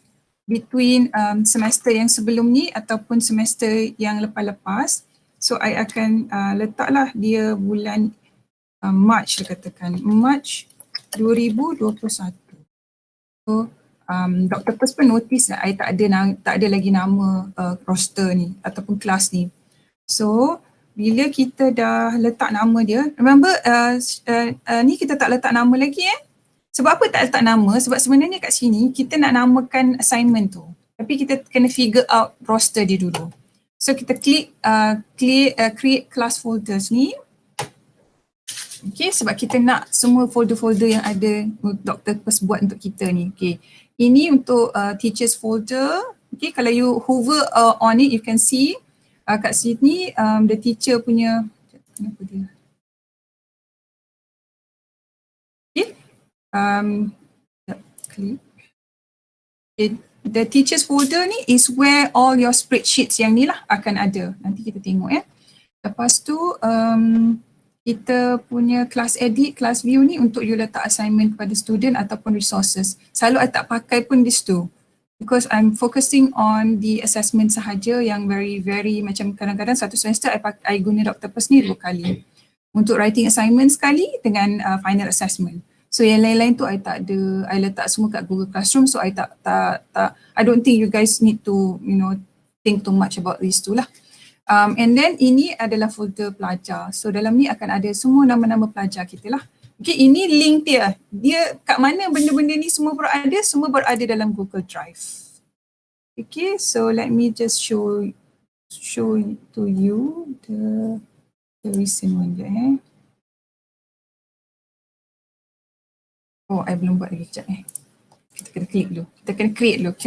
between semester yang sebelum ni ataupun semester yang lepas-lepas. So I akan letaklah dia bulan March, katakan March 2021. So Doctopus pun notice lah I tak ada lagi nama roster ni ataupun kelas ni. So bila kita dah letak nama dia, remember ni kita tak letak nama lagi Sebab apa tak letak nama? Sebab sebenarnya kat sini kita nak namakan assignment tu. Tapi kita kena figure out roster dia dulu. So kita klik create class folders ni. Okay, sebab kita nak semua folder-folder yang ada Doctopus buat untuk kita ni. Okay, ini untuk teachers folder. Okay, kalau you hover on it, you can see kat sini the teacher punya, kenapa dia? Klik. Okay. The teachers folder ni is where all your spreadsheets yang ni lah akan ada. Nanti kita tengok Lepas tu kita punya class edit, class view ni untuk you letak assignment kepada student ataupun resources. Selalu I tak pakai pun this tu. Because I'm focusing on the assessment sahaja yang very macam kadang-kadang satu semester I guna Doctopus ni 2 kali. Untuk writing assignment sekali dengan final assessment. So yang lain-lain tu I tak ada, I letak semua kat Google Classroom, so I tak I don't think you guys need to think too much about these two lah. And then ini adalah folder pelajar. So dalam ni akan ada semua nama-nama pelajar kita lah. Okay, ini link dia. Dia kat mana benda-benda ni semua berada? Semua berada dalam Google Drive. Okay, so let me just show to you the recent one there. Oh, I belum buat lagi, kejap Kita kena klik dulu. Kita kena create dulu.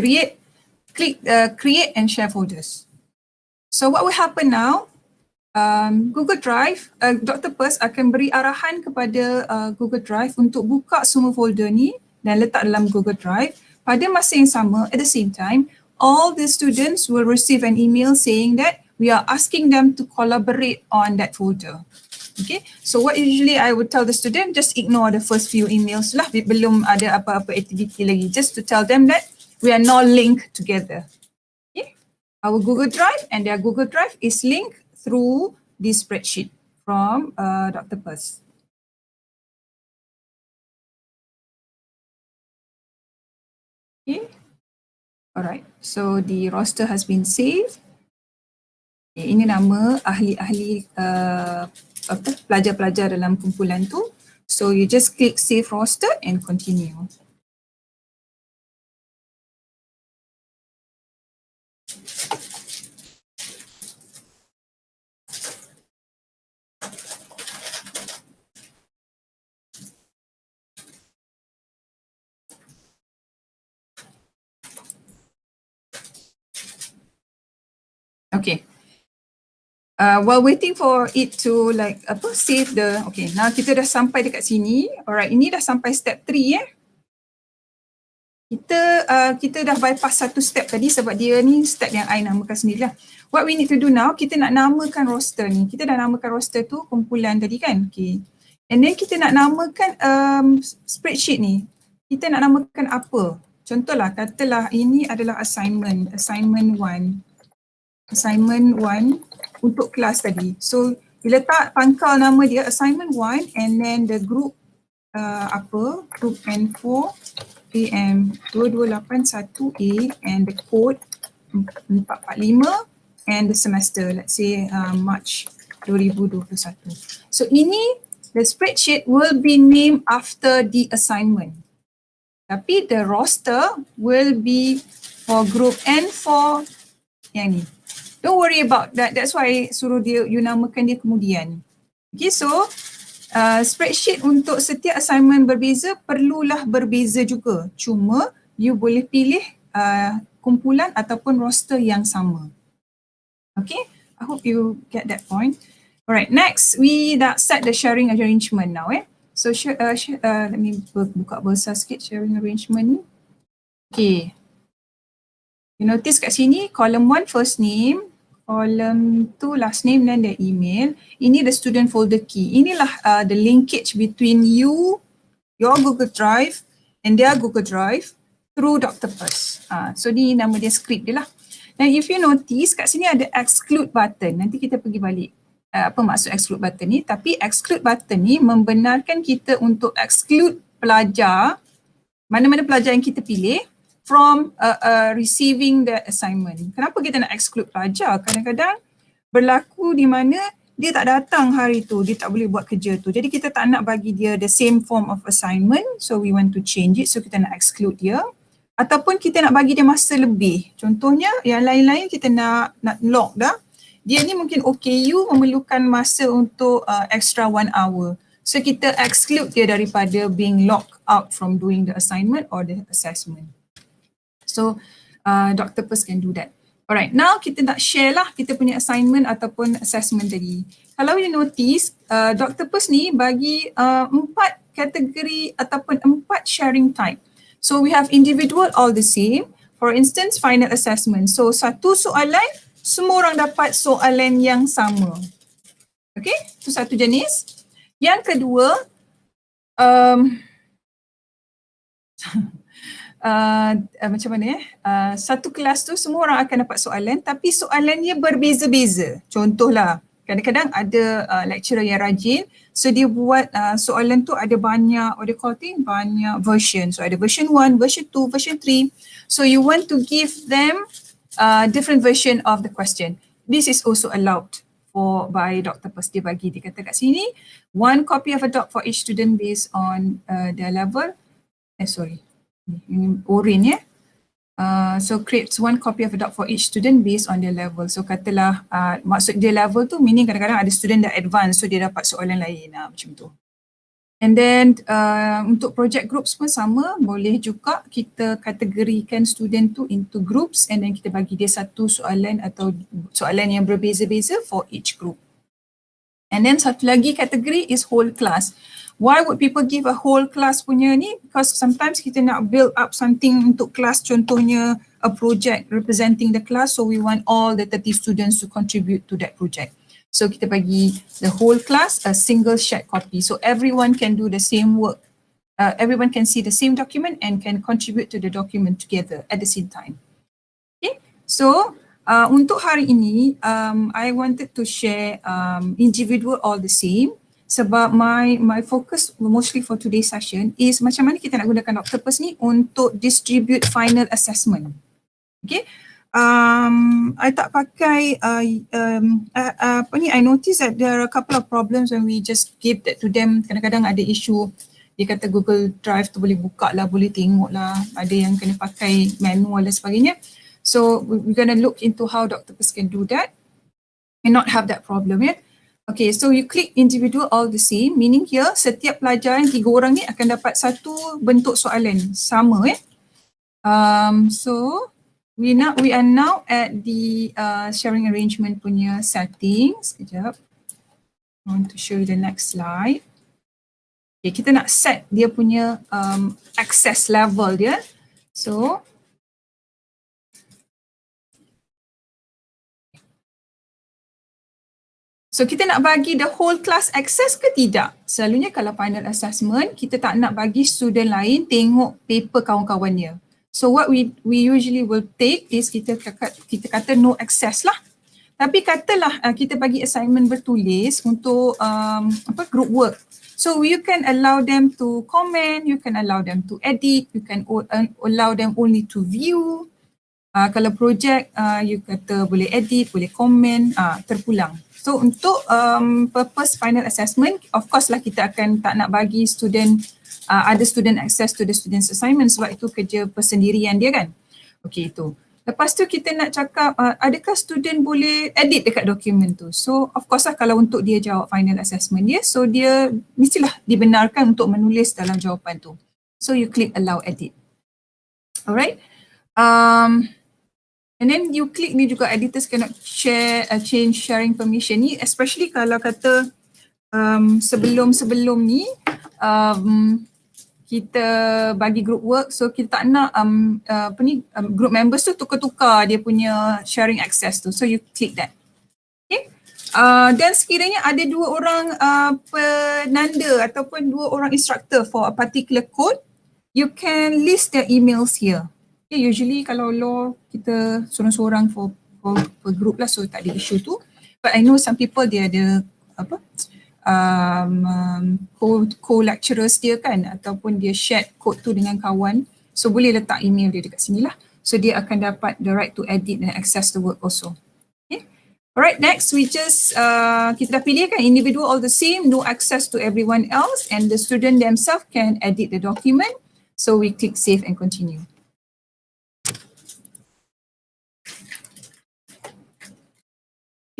Create and share folders. So what will happen now, Google Drive, Doctopus akan beri arahan kepada Google Drive untuk buka semua folder ni dan letak dalam Google Drive. pada masa yang sama, at the same time, all the students will receive an email saying that we are asking them to collaborate on that folder. Okay, so what usually I would tell the student, just ignore the first few emails lah, belum ada apa-apa activity lagi, just to tell them that we are now linked together. Okay, our Google Drive and their Google Drive is linked through this spreadsheet from Doctopus. Okay, alright, so the roster has been saved. Okay, ini nama ahli-ahli pelajar-pelajar dalam kumpulan tu. So you just click save roster and continue. Okay. While waiting for it to like save the, okay, now kita dah sampai dekat sini. Alright, ini dah sampai step 3 Kita dah bypass satu step tadi sebab dia ni step yang I namakan sendirilah. What we need to do now, kita nak namakan roster ni. Kita dah namakan roster tu kumpulan tadi kan. Okay. And then kita nak namakan spreadsheet ni. Kita nak namakan apa? Contohlah, katalah ini adalah assignment 1 untuk kelas tadi. So, bila letak pangkal nama dia assignment 1 and then the group group N4 AM22818A and the code 445 and the semester, let's say March 2021. So, the spreadsheet will be named after the assignment. Tapi the roster will be for group N4 yang ni. Don't worry about that. That's why suruh dia, you namakan dia kemudian. Okay, so spreadsheet untuk setiap assignment berbeza perlulah berbeza juga. Cuma you boleh pilih kumpulan ataupun roster yang sama. Okay, I hope you get that point. Alright, next we dah set the sharing arrangement now. So let me buka bahasa sikit sharing arrangement ni. Okay. You notice kat sini, column 1 first name, column 2 last name dan the email. Ini the student folder key. Inilah the linkage between you, your Google Drive and their Google Drive through Doctopus. So ni nama dia script dia lah. Dan if you notice kat sini ada exclude button. Nanti kita pergi balik apa maksud exclude button ni. Tapi exclude button ni membenarkan kita untuk exclude pelajar, mana-mana pelajar yang kita pilih, from receiving the assignment. Kenapa kita nak exclude pelajar? Kadang-kadang berlaku di mana dia tak datang hari tu, dia tak boleh buat kerja tu. Jadi kita tak nak bagi dia the same form of assignment, so we want to change it, so kita nak exclude dia. Ataupun kita nak bagi dia masa lebih. Contohnya yang lain-lain kita nak lock dah. Dia ni mungkin OKU memerlukan masa untuk extra 1 hour. So kita exclude dia daripada being locked out from doing the assignment or the assessment. So Doctopus can do that. Alright, now kita nak share lah kita punya assignment ataupun assessment tadi. Kalau you notice, Doctopus ni bagi 4 kategori ataupun 4 sharing type. So we have individual all the same. For instance, final assessment. So satu soalan, semua orang dapat soalan yang sama. Okay, itu satu jenis. Yang kedua, macam mana satu kelas tu semua orang akan dapat soalan tapi soalannya berbeza-beza. Contohlah, kadang-kadang ada lecturer yang rajin, so dia buat soalan tu ada banyak, banyak version. So ada version 1, version 2, version 3. So you want to give them different version of the question. This is also allowed by Doctopus. Dia bagi, dia kata kat sini, 1 copy of a doc for each student based on their level. Orange so creates 1 copy of a doc for each student based on their level. So katalah maksud dia level tu meaning kadang-kadang ada student dah advance so dia dapat soalan lain macam tu. And then untuk project groups pun sama, boleh juga kita kategorikan student tu into groups and then kita bagi dia satu soalan atau soalan yang berbeza-beza for each group. And then satu lagi kategori is whole class. Why would people give a whole class punya ni? Because sometimes kita nak build up something untuk kelas, contohnya a project representing the class, so we want all the 30 students to contribute to that project. So kita bagi the whole class a single shared copy, so everyone can do the same work. Everyone can see the same document and can contribute to the document together at the same time. Okay, so untuk hari ini, I wanted to share individual all the same. Sebab my focus mostly for today's session is macam mana kita nak gunakan Doctopus ni untuk distribute final assessment. Okay, I tak pakai apa ni, I noticed that there are a couple of problems when we just give that to them. Kadang-kadang ada isu, dia kata Google Drive tu boleh buka lah, boleh tengok lah, ada yang kena pakai manual dan sebagainya. So we're going to look into how Doctopus can do that and not have that problem, yeah. Okay, so you click individual all the same, meaning here setiap pelajar yang 3 orang ni akan dapat satu bentuk soalan sama, eh. So we are now at the sharing arrangement punya settings. Sekejap, I want to show you the next slide. Okay, kita nak set dia punya access level dia. So kita nak bagi the whole class access ke tidak? Selalunya kalau final assessment, kita tak nak bagi student lain tengok paper kawan-kawannya. So what we usually will take is kita kata no access lah. Tapi katalah kita bagi assignment bertulis untuk group work. So you can allow them to comment, you can allow them to edit, you can allow them only to view. Kalau project, you kata boleh edit, boleh comment, terpulang. So untuk purpose final assessment, of course lah kita akan tak nak bagi student, ada student access to the student's assignment sebab itu kerja persendirian dia kan. Okay, itu. Lepas tu kita nak cakap, adakah student boleh edit dekat dokumen tu? So of course lah kalau untuk dia jawab final assessment dia, so dia mestilah dibenarkan untuk menulis dalam jawapan tu. So you click allow edit. Alright. And then you click ni juga, editors cannot share, change sharing permission ni, especially kalau kata sebelum ni kita bagi group work, so kita tak nak group members tu tukar-tukar dia punya sharing access tu, so you click that. Okay. Dan sekiranya ada 2 orang penanda ataupun 2 orang instructor for a particular code, you can list their emails here. Okay, usually kalau law kita seorang-seorang for group lah, so tak ada issue tu. But I know some people dia ada co-lecturers dia kan, ataupun dia share code tu dengan kawan, so boleh letak email dia dekat sini lah. So dia akan dapat the right to edit and access the work also. Okay. Alright, next we just, kita dah pilih kan individual all the same, no access to everyone else, and the student themselves can edit the document. So we click save and continue.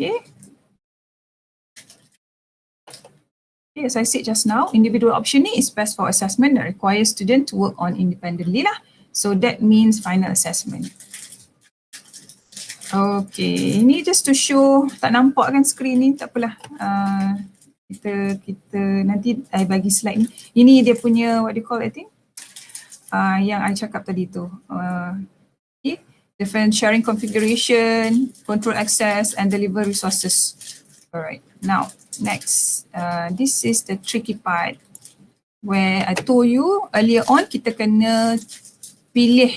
Okay. Okay, as I said just now, individual option ni is best for assessment that requires student to work on independently lah. So that means final assessment. Okay, ini just to show, tak nampak kan screen ni, tak apalah. Kita nanti I bagi slide ni. Ini dia punya what do you call it, I think? Yang I cakap tadi tu. Okay. Different sharing configuration, control access and deliver resources. Alright, now next, this is the tricky part where I told you earlier on kita kena pilih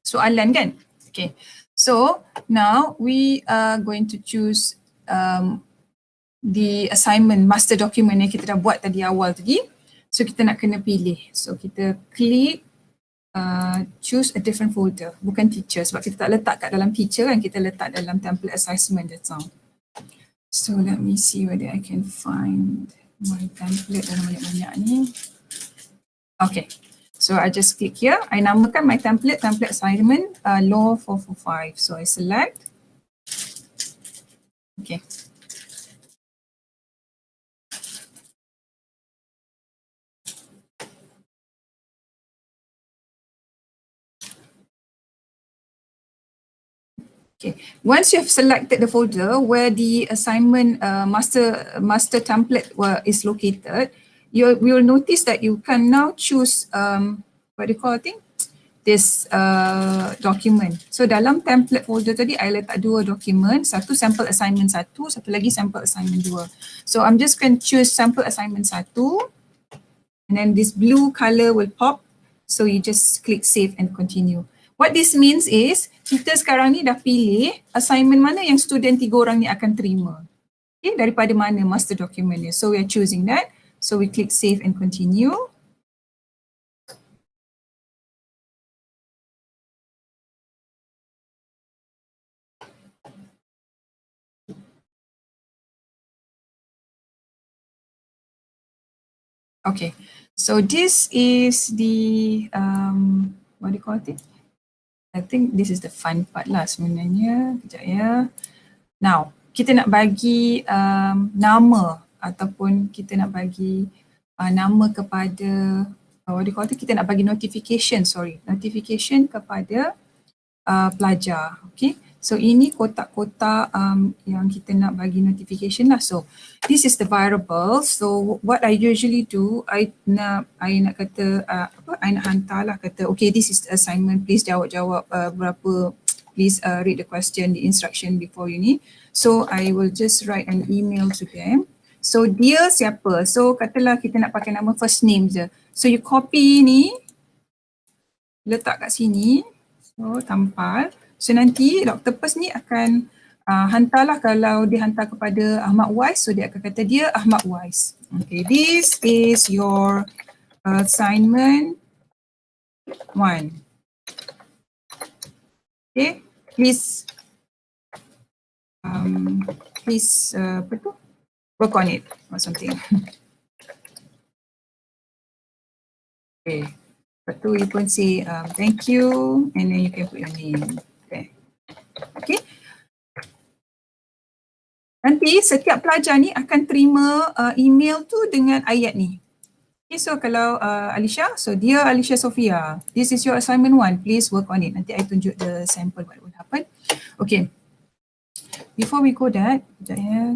soalan kan. Okay, so now we are going to choose the assignment master document yang kita dah buat tadi awal tadi. So kita nak kena pilih. So kita klik choose a different folder, bukan teacher sebab kita tak letak kat dalam teacher kan, kita letak dalam template assessment that's all. So let me see whether I can find my template dalam banyak-banyak ni. Okay, so I just click here, I namakan my template assignment law 445, so I select. Okay. Okay, once you have selected the folder where the assignment master template is located, you will notice that you can now choose what do you call this document. So dalam template folder tadi, I letak dua dokumen, satu sample assignment satu, satu lagi sample assignment dua. So I'm just going to choose sample assignment satu, and then this blue color will pop. So you just click save and continue. What this means is, kita sekarang ni dah pilih assignment mana yang student 3 orang ni akan terima. Okay, daripada mana master document ni. So we are choosing that. So we click save and continue. Okay, so this is the, what do you call it? I think this is the fun part lah sebenarnya. Sekejap ya. Now, kita nak bagi nama ataupun kita nak bagi nama kepada, what do you call it? Kita nak bagi notification kepada pelajar. Okay, so ini kotak-kotak yang kita nak bagi notification lah. So this is the variable. So what I usually do, I nak kata I nak hantar lah, kata okay, this is the assignment, please jawab berapa, please read the question, the instruction before you ni. So I will just write an email to them. So dia siapa? So katalah kita nak pakai nama first name je. So you copy ni, letak kat sini. So tampal. So nanti Doctopus ni akan hantarlah, kalau dia hantar kepada Ahmad Wais, so dia akan kata dia Ahmad Wais. Okay, this is your assignment 1. Okay, please apa tu? Work on it or something. Okay. Lepas tu you pun say thank you, and then you can put your name. Okay. Nanti setiap pelajar ni akan terima email tu dengan ayat ni. Okay, so kalau Alisha, so dear Alisha Sofia, this is your assignment 1, please work on it. Nanti I tunjuk the sample what will happen. Okay. Before we go that, sekejap ya.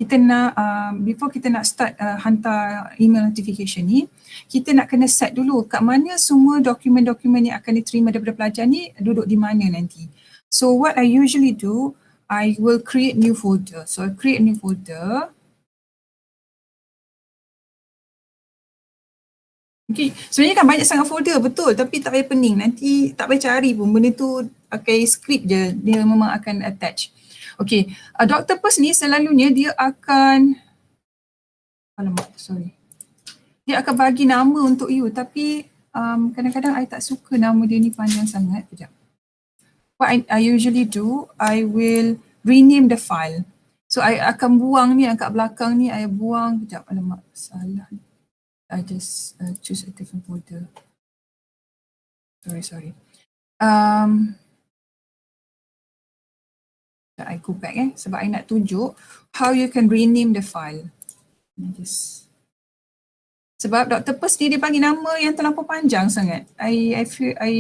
Kita nak, before kita nak start hantar email notification ni, kita nak kena set dulu kat mana semua dokumen-dokumen yang akan diterima daripada pelajar ni duduk di mana nanti. So what I usually do, I will create new folder. So I create new folder. Okay, sebenarnya kan banyak sangat folder, betul, tapi tak payah pening. Nanti tak payah cari pun, benda tu pakai script je, dia memang akan attach. Okay, Doctopus ni selalunya dia akan, dia akan bagi nama untuk you, tapi kadang-kadang I tak suka nama dia ni panjang sangat. Sekejap. What I usually do, I will rename the file. So I akan buang ni, yang kat belakang ni I buang. Sekejap, alamak, salah. I just choose a different folder. Sorry. I go back sebab I nak tunjuk how you can rename the file. Sebab Doctopus ni dia bagi nama yang terlampau panjang sangat. I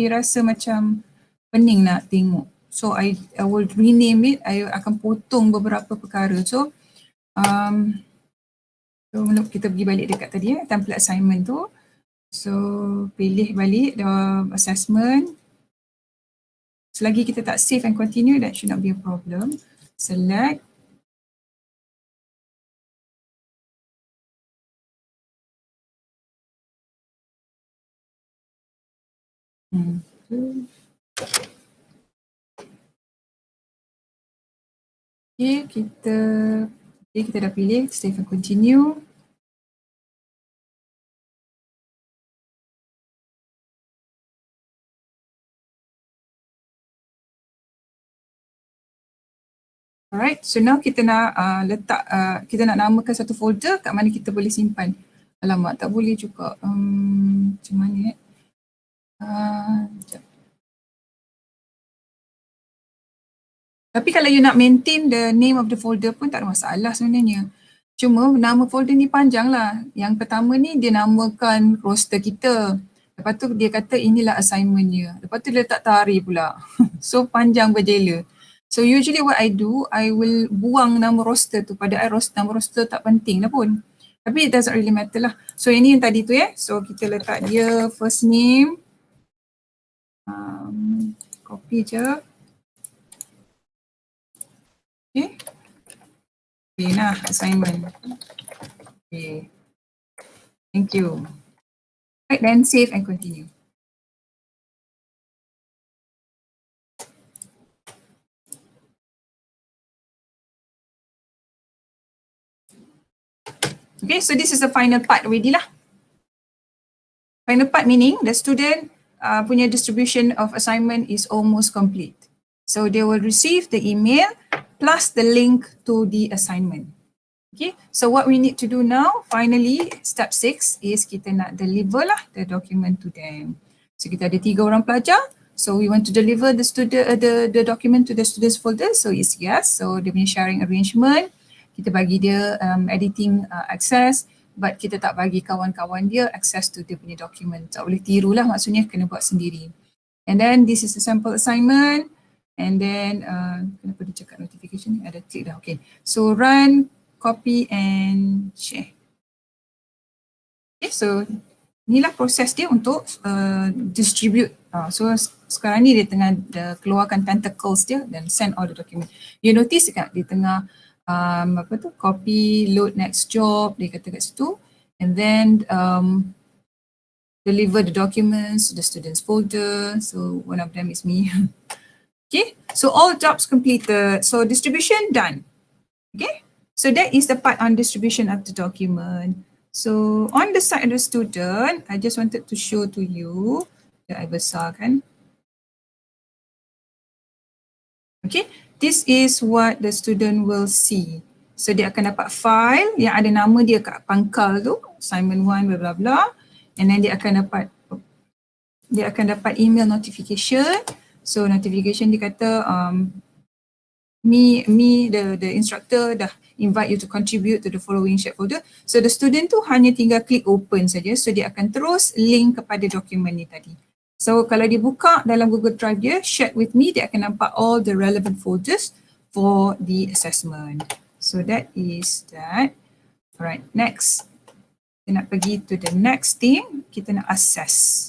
rasa macam pening nak tengok. So I will rename it. I akan potong beberapa perkara. So kita pergi balik dekat tadi template assignment tu. So pilih balik the assessment. Selagi kita tak save and continue, that should not be a problem. Select. Okay, kita dah pilih save and continue. Alright, so now kita nak kita nak namakan satu folder kat mana kita boleh simpan. Alamak, tak boleh juga. Macam mana Tapi kalau you nak maintain the name of the folder pun tak ada masalah sebenarnya. Cuma nama folder ni panjang lah. Yang pertama ni dia namakan roster kita. Lepas tu dia kata inilah assignmentnya. Lepas tu dia letak tarikh pula. So panjang berjela. So usually what I do, I will buang nama roster tu. Pada nama roster tak penting dah pun. Tapi it doesn't really matter lah. So ini yang tadi tu So kita letak dia first name. Copy je. Okay. Okay nah, assignment. Okay. Thank you. Right, then save and continue. Okay, so this is the final part already lah. Final part meaning the student punya distribution of assignment is almost complete. So they will receive the email plus the link to the assignment. Okay, so what we need to do now, finally, step 6 is kita nak deliver lah the document to them. So kita ada 3 orang pelajar. So we want to deliver the the document to the students folder. So it's yes. So dia punya sharing arrangement, kita bagi dia editing access, but kita tak bagi kawan-kawan dia access to dia punya document. Tak boleh tiru lah, maksudnya kena buat sendiri. And then this is a sample assignment. And then, kenapa dia cakap notification ni? Ada klik dah, okay. So run, copy and share. Okay, so inilah proses dia untuk distribute. So sekarang ni dia tengah keluarkan tentacles dia dan send all the document. You notice kan dia tengah copy, load next job, dia kata kat situ. And then deliver the documents to the students folder. So one of them is me. Okay, so all jobs completed. So distribution done. Okay, so that is the part on distribution of the document. So on the side of the student, I just wanted to show to you that I besarkan. Okay, this is what the student will see. So dia akan dapat file yang ada nama dia kat pangkal tu, assignment 1 blah blah blah, and then dia akan dapat email notification. So notification dia kata the instructor dah invite you to contribute to the following shared folder. So the student tu hanya tinggal klik open saja. So dia akan terus link kepada dokumen ni tadi. So kalau dia buka dalam Google Drive dia, shared with me, dia akan nampak all the relevant folders for the assessment. So that is that. Alright, next. Kita nak pergi to the next thing, kita nak assess.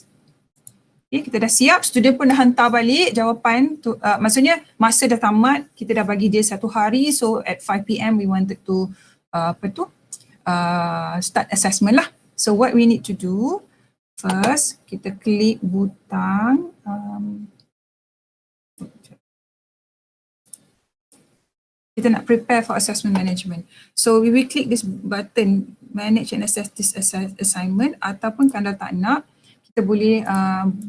Okay, kita dah siap, student pun dah hantar balik jawapan tu, maksudnya masa dah tamat, kita dah bagi dia 1 hari, so at 5 PM we wanted to start assessment lah. So what we need to do, first kita klik butang kita nak prepare for assessment management. So we will click this button, manage and assess this assignment, ataupun kalau tak nak, kita boleh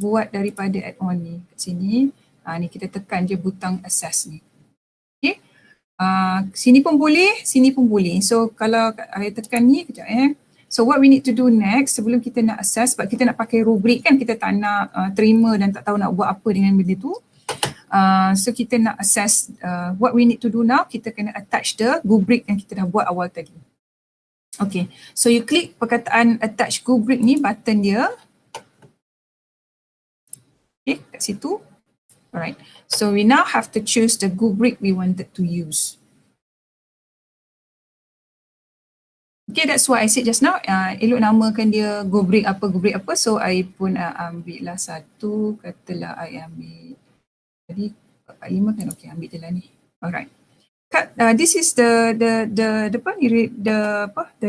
buat daripada add-on ni kat sini. Ni kita tekan je butang assess ni. Okay. Sini pun boleh, sini pun boleh. So kalau saya tekan ni, kejap So what we need to do next sebelum kita nak assess, sebab kita nak pakai rubrik kan, kita tak nak terima dan tak tahu nak buat apa dengan benda tu. So kita nak assess, what we need to do now, kita kena attach the rubrik yang kita dah buat awal tadi. Okay, so you click perkataan attach rubrik ni, button dia. Okay, kat situ. Alright, so we now have to choose the rubric we wanted to use. Okay, that's what I said just now. Elok namakan dia rubric apa. So I pun ambil lah satu, katalah I ambil tadi 45 kan, okay, ambil je lah ni. Alright. This is the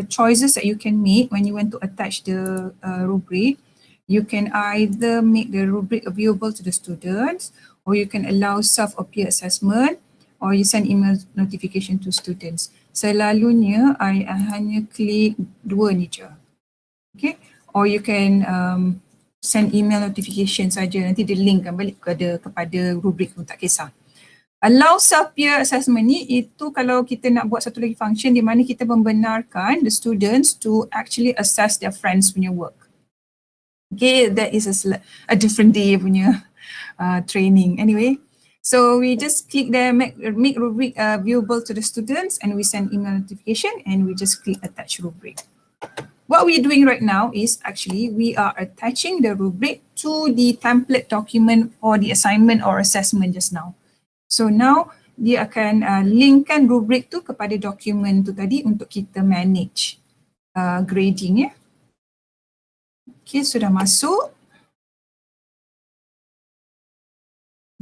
choices that you can make when you want to attach the rubric. You can either make the rubric available to the students, or you can allow self-appear assessment, or you send email notification to students. Selalunya, I hanya klik 2 ni je. Okay, or you can send email notification saja, nanti dia linkkan balik kepada rubric pun tak kisah. Allow self-peer assessment ni, itu kalau kita nak buat satu lagi function di mana kita membenarkan the students to actually assess their friends punya work. Okay, that is a different day punya training. Anyway, so we just click there, make rubric viewable to the students, and we send email notification, and we just click attach rubric. What we're doing right now is actually we are attaching the rubric to the template document for the assignment or assessment just now. So now dia akan linkkan rubrik tu kepada dokumen tu tadi untuk kita manage grading ya. Okay, sudah masuk.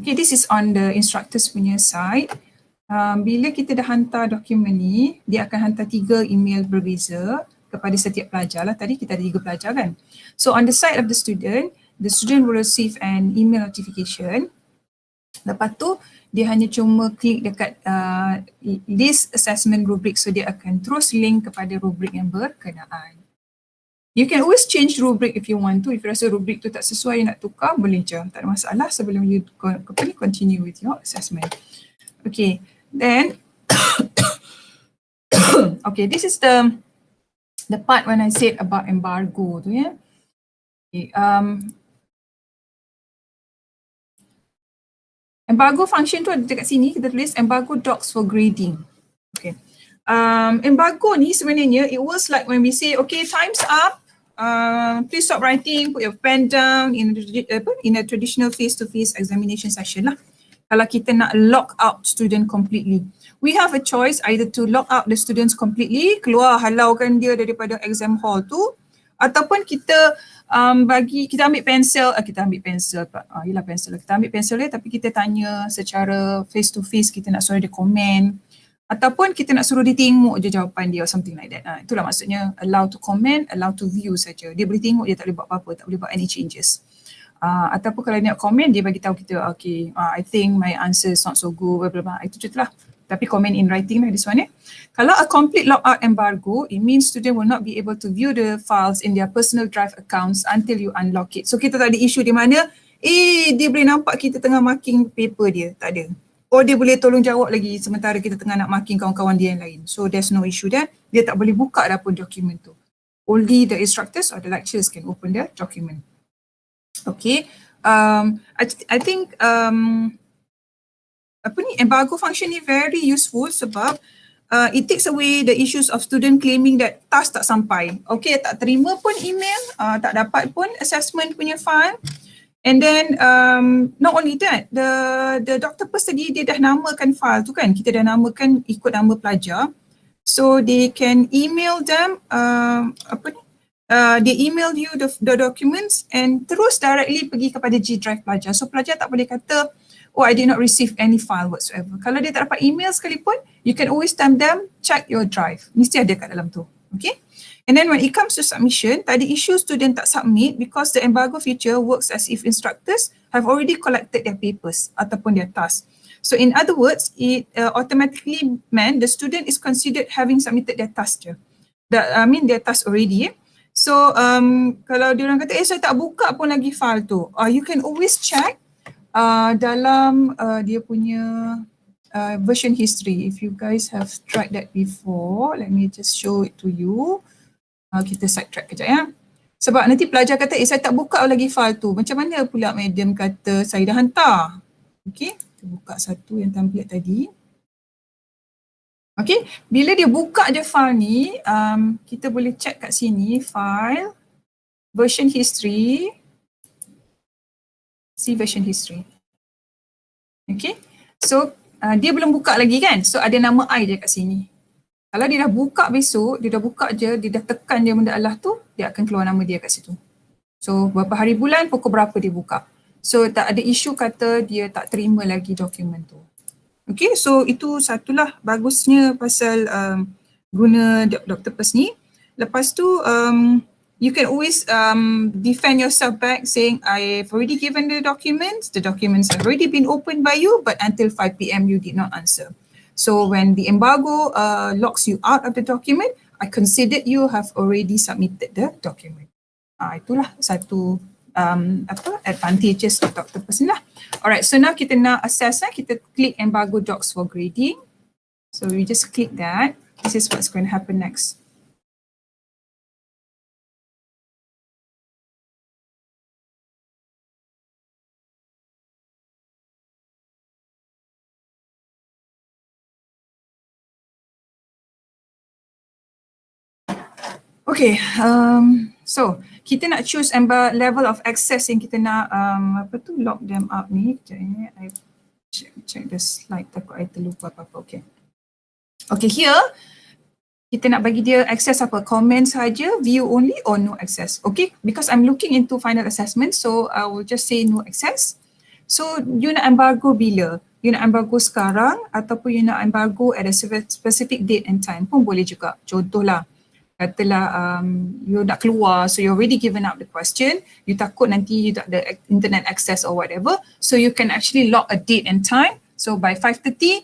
Okay, this is on the instructors punya side. Bila kita dah hantar dokumen ni, dia akan hantar 3 email berbeza kepada setiap pelajar lah. Tadi kita ada 3 pelajar kan. So on the side of the student will receive an email notification. Lepas tu dia hanya cuma klik dekat list assessment rubric, so dia akan terus link kepada rubrik yang berkenaan. You can always change rubric if you want to. If you rasa rubric tu tak sesuai nak tukar, boleh je. Tak ada masalah sebelum you continue with your assessment. Okay, then okay, this is the part when I said about embargo tu ya. Okay, embargo function tu ada dekat sini, kita tulis embargo docs for grading. Okay. Embargo ni sebenarnya it works like when we say okay, time's up, please stop writing, put your pen down in a traditional face-to-face examination session lah. Kalau kita nak lock out student completely, we have a choice either to lock out the students completely, keluar halaukan dia daripada exam hall tu, ataupun kita kita ambil pensel, kita ambil pensel dia, tapi kita tanya secara face to face, kita nak suruh dia komen, ataupun kita nak suruh dia tengok je jawapan dia or something like that. Itulah maksudnya allow to comment, allow to view saja. Dia boleh tengok, dia tak boleh buat apa-apa, tak boleh buat any changes. Ataupun kalau dia nak komen, dia bagi tahu kita, okay, I think my answer is not so good, blah blah blah. Itu je lah. Tapi comment in writing lah this one ya. Kalau a complete lockout embargo, it means student will not be able to view the files in their personal drive accounts until you unlock it. So kita tak ada isu di mana, dia boleh nampak kita tengah marking paper dia, tak ada. Or dia boleh tolong jawab lagi sementara kita tengah nak marking kawan-kawan dia yang lain. So there's no issue there. Dia tak boleh buka dah pun dokumen tu. Only the instructors or the lecturers can open the document. Okay. I think embargo function ni very useful sebab it takes away the issues of student claiming that task tak sampai. Okay, tak terima pun email, tak dapat pun assessment punya file. And then not only that, the Doctopus tadi dia dah namakan file tu kan, kita dah namakan ikut nama pelajar. So they can email them, they email you the documents and terus directly pergi kepada G drive pelajar. So pelajar tak boleh kata, oh I did not receive any file whatsoever. Kalau dia tak dapat email sekalipun, you can always tell them, check your drive. Mesti ada kat dalam tu, okay? And then when it comes to submission, tak ada issue student tak submit because the embargo feature works as if instructors have already collected their papers ataupun their task. So in other words, it automatically meant the student is considered having submitted their task je. Their task already. So kalau diorang kata, saya tak buka pun lagi file tu, you can always check dalam dia punya version history. If you guys have tried that before, let me just show it to you. Kita sidetrack kejap ya. Sebab nanti pelajar kata, saya tak buka lagi file tu. Macam mana pula madam kata saya dah hantar? Okay, kita buka satu yang template tadi. Okay, bila dia buka je file ni, kita boleh check kat sini, file, version history, see version history. Okay, so dia belum buka lagi kan? So ada nama I je kat sini. Kalau dia dah buka besok, dia dah buka je, dia dah tekan je benda Allah tu, dia akan keluar nama dia kat situ. So berapa hari bulan, pukul berapa dia buka. So tak ada isu kata dia tak terima lagi dokumen tu. Okay, so itu satulah bagusnya pasal guna Doctopus ni. Lepas tu, you can always defend yourself back saying, I've already given the documents have already been opened by you, but until 5 PM you did not answer. So when the embargo locks you out of the document, I considered you have already submitted the document. Itulah satu advantages of Doctopus ni lah. Alright, so now kita nak assess, kita klik embargo docs for grading. So we just click that. This is what's going to happen next. Okay, so kita nak choose level of access yang kita nak lock them up ni. Kejap ni, check the slide, takut I terlupa apa-apa. Okay. Okay, here kita nak bagi dia access apa? Comment saja, view only or no access. Okay, because I'm looking into final assessment, so I will just say no access. So you nak embargo bila? You nak embargo sekarang ataupun you nak embargo at a specific date and time pun boleh juga. Contohlah, katalah you nak keluar, so you already given up the question, you takut nanti you tak ada internet access or whatever, so you can actually lock a date and time. So by 5:30,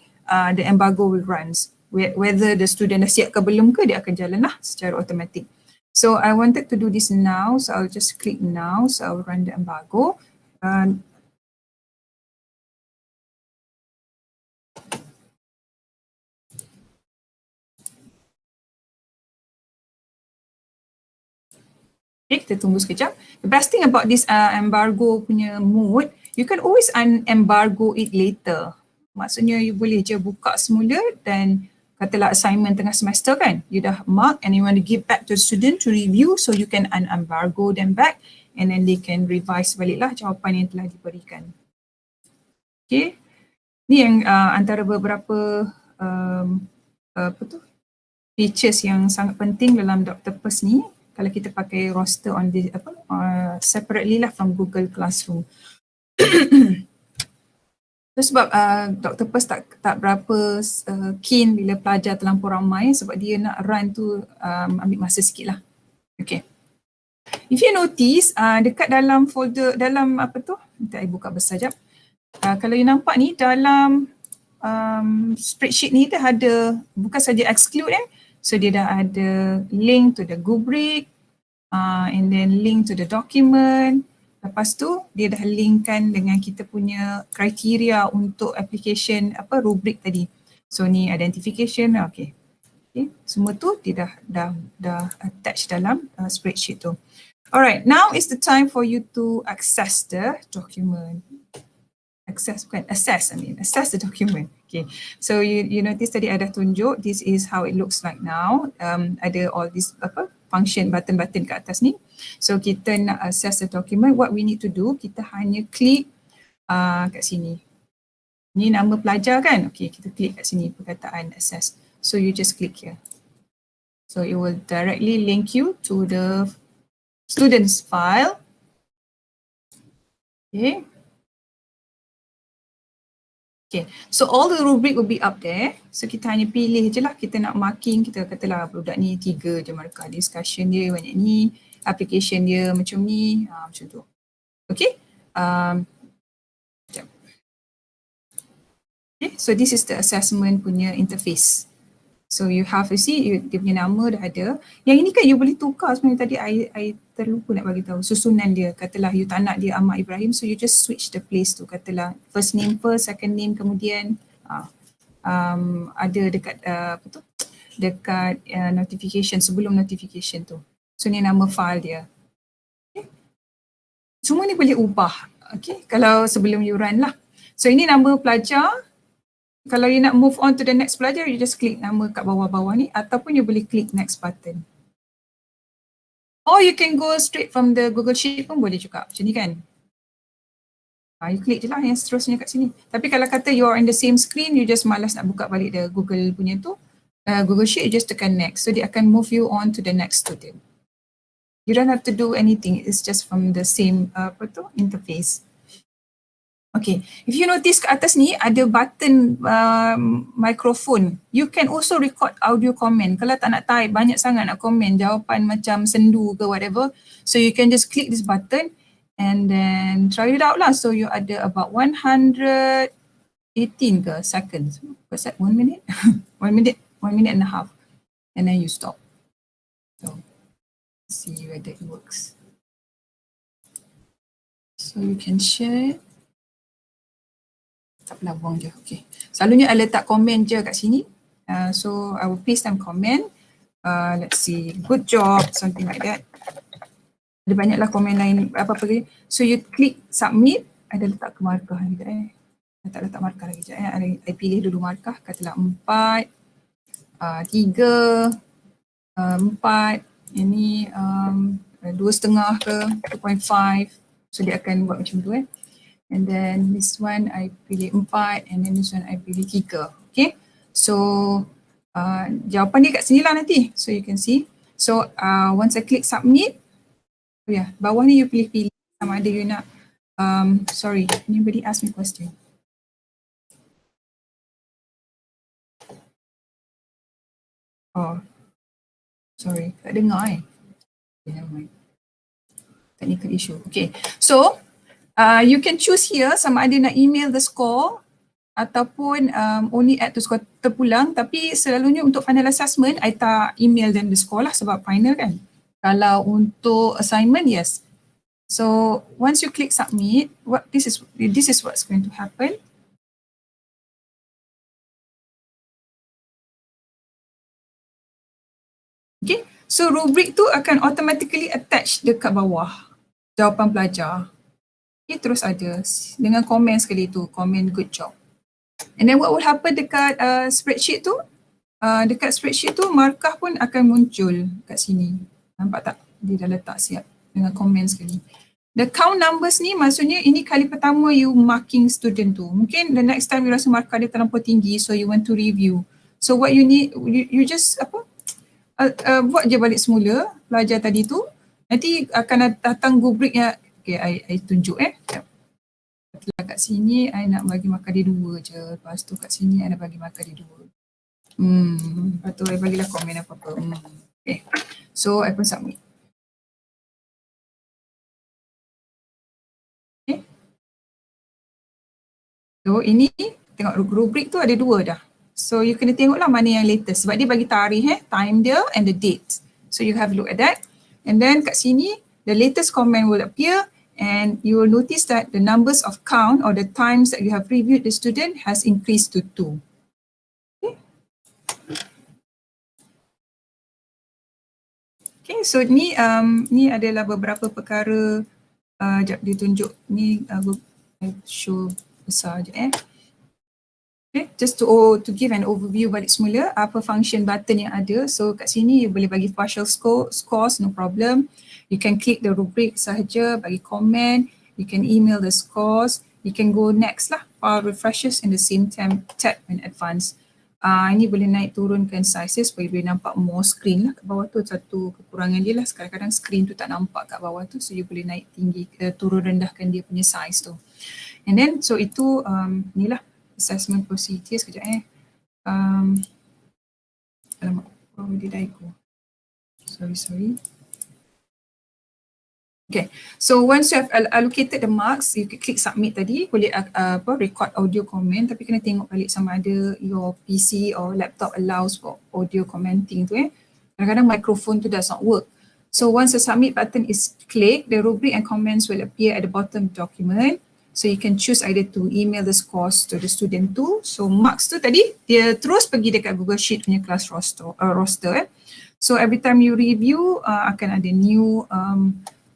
the embargo will run. Whether the student dah siap ke belum ke, dia akan jalan lah secara automatik. So I wanted to do this now, so I'll just click now, so I'll run the embargo. Okay, kita tunggu sekejap. The best thing about this embargo punya mode, you can always unembargo it later. Maksudnya you boleh je buka semula dan katalah assignment tengah semester kan, you dah mark and you want to give back to the student to review, so you can unembargo them back and then they can revise balik lah jawapan yang telah diberikan. Okay, ni yang antara beberapa features yang sangat penting dalam Doctopus ni kalau kita pakai roster on this separately lah from Google Classroom. Sebab Doctopus tak berapa keen bila pelajar terlampau ramai sebab dia nak run tu ambil masa sikit lah. Okay. If you notice dekat dalam folder, dalam nanti I buka besar jap. Kalau you nampak ni dalam spreadsheet ni dia ada bukan saja exclude so dia dah ada link to the rubric and then link to the document. Lepas tu dia dah linkkan dengan kita punya kriteria untuk application rubrik tadi. So ni identification, okay. Semua tu dia dah attach dalam spreadsheet tu. Alright, now is the time for you to access the document. Access the document. Okay, so you notice tadi ada tunjuk, this is how it looks like now. Ada all this function button-button kat atas ni. So kita nak access the document, what we need to do, kita hanya klik kat sini. Ni nama pelajar kan? Okay, kita klik kat sini perkataan access. So you just click here. So it will directly link you to the student's file. Okay. Okay, so all the rubric will be up there. So kita hanya pilih je lah, kita nak marking, kita katalah budak ni 3 je markah, discussion dia banyak ni, application dia macam ni, macam tu. Okay, okay, so this is the assessment punya interface. So you have to see, dia punya nama dah ada. Yang ini kan you boleh tukar sebenarnya, tadi I terlupa nak bagi tahu susunan dia. Katalah you tak nak dia Ahmad Ibrahim, so you just switch the place tu. Katalah first name first, second name kemudian. Ada dekat dekat notification, sebelum notification tu. So ni nama file dia. Okay. Semua ni boleh ubah. Okay, kalau sebelum you run lah. So ini nama pelajar. Kalau you nak move on to the next pelajar, you just klik nama kat bawah-bawah ni ataupun you boleh klik next button. Or you can go straight from the Google Sheet pun boleh juga. Macam ni kan. You klik je lah yang seterusnya kat sini. Tapi kalau kata you are in the same screen, you just malas nak buka balik the Google punya tu, Google Sheet, you just tekan next. So dia akan move you on to the next student. You don't have to do anything. It's just from the same interface. Okay, if you notice kat atas ni ada button microphone. You can also record audio comment. Kalau tak nak type, banyak sangat nak komen, jawapan macam sendu ke whatever. So you can just click this button and then try it out lah. So you ada about 118 ke seconds. What's that, 1 minute? 1 minute and a half. And then you stop. So see whether it works. So you can share. Tak pernah buang je, okay. Selalunya I letak komen je kat sini. So I will paste some comment. Let's see, good job, something like that. Ada banyaklah komen lain, apa-apa lagi. So you click submit, ada letak ke markah sekejap I tak letak markah lagi sekejap I pilih dulu markah, katalah 4, 3, 4, ini 2.5 ke 2.5. So dia akan buat macam tu And then this one I pilih 4 and then this one I pilih 3. Okay. So jawapan dia kat sini lah nanti. So you can see. So once I click submit, oh yeah, bawah ni you pilih-pilih sama ada you nak, sorry, anybody ask me question? Oh, sorry, tak dengar Okay, never mind. Technical issue. Okay, so you can choose here sama ada nak email the score ataupun only add to score terpulang, tapi selalunya untuk final assessment, I tak email them the score lah sebab final kan. Kalau untuk assignment, yes. So once you click submit, this is what's going to happen. Okay, so rubric tu akan automatically attach dekat bawah jawapan pelajar. Okay, terus ada dengan komen sekali tu, komen good job. And then what will happen dekat spreadsheet tu? Dekat spreadsheet tu markah pun akan muncul kat sini. Nampak tak? Dia dah letak siap dengan komen sekali. The count numbers ni maksudnya ini kali pertama you marking student tu. Mungkin the next time you rasa markah dia terlampau tinggi so you want to review. So what you need, you just buat je balik semula pelajar tadi tu. Nanti akan datang rubric yang, okay, I tunjuk kat sini I nak bagi markah dia 2 je. Lepas tu kat sini I nak bagi markah dia 2. Lepas tu I bagilah komen apa-apa. Okay, so I pun submit. Okay. So ini tengok rubrik tu ada 2 dah. So you kena tengoklah mana yang latest sebab dia bagi tarikh time dia and the date. So you have a look at that. And then kat sini the latest comment will appear and you will notice that the numbers of count or the times that you have reviewed the student has increased to 2. Okay. Okay, so ni adalah beberapa perkara. Sekejap dia tunjuk ni, I show besar je Okay, just to give an overview balik semula apa function button yang ada. So kat sini you boleh bagi partial scores, no problem. You can click the rubric sahaja, bagi komen, you can email the scores, you can go next lah, file refreshes in the same tab and advance. Ini boleh naik turunkan sizes supaya boleh nampak more screen lah kat bawah tu. Satu kekurangan dia lah, kadang-kadang screen tu tak nampak kat bawah tu, so you boleh naik tinggi, turun rendahkan dia punya size tu. And then so itu ni lah assessment procedure. Sekejap alamak, where did I go? Sorry. Okay, so once you have allocated the marks, you can click submit tadi, boleh record audio comment, tapi kena tengok balik sama ada your PC or laptop allows for audio commenting tu Kadang-kadang microphone tu does not work. So once the submit button is clicked, the rubric and comments will appear at the bottom of the document. So you can choose either to email the scores to the student too. So marks tu tadi, dia terus pergi dekat Google Sheet punya class roster. So every time you review, akan ada new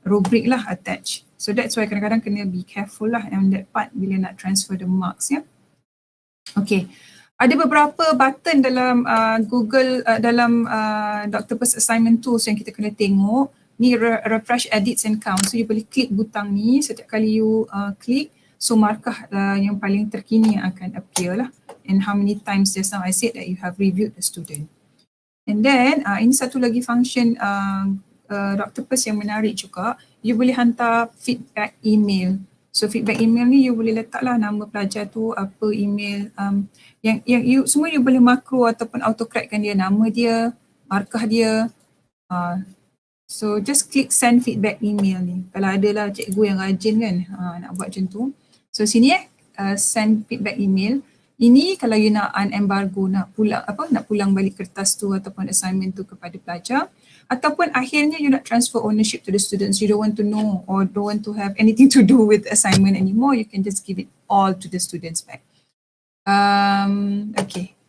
rubric lah attach. So that's why kadang-kadang kena be careful lah on that part bila nak transfer the marks Okay, ada beberapa button dalam Google, dalam Doctopus assignment tools yang kita kena tengok. Ni refresh, edits and count. So you boleh klik butang ni setiap kali you klik. So markah yang paling terkini yang akan appear lah. And how many times just now I said that you have reviewed the student. And then ini satu lagi function Doctopus yang menarik juga. You boleh hantar feedback email. So feedback email ni you boleh letaklah nama pelajar tu, apa email yang you semua you boleh makro ataupun autocorrectkan dia, nama dia, markah dia. So just click send feedback email ni. Kalau adalah cikgu yang rajin kan nak buat macam tu. So sini send feedback email. Ini kalau you nak unembargo, nak pulang balik kertas tu ataupun assignment tu kepada pelajar. Ataupun akhirnya you nak transfer ownership to the students. You don't want to know or don't want to have anything to do with assignment anymore. You can just give it all to the students back. Okay.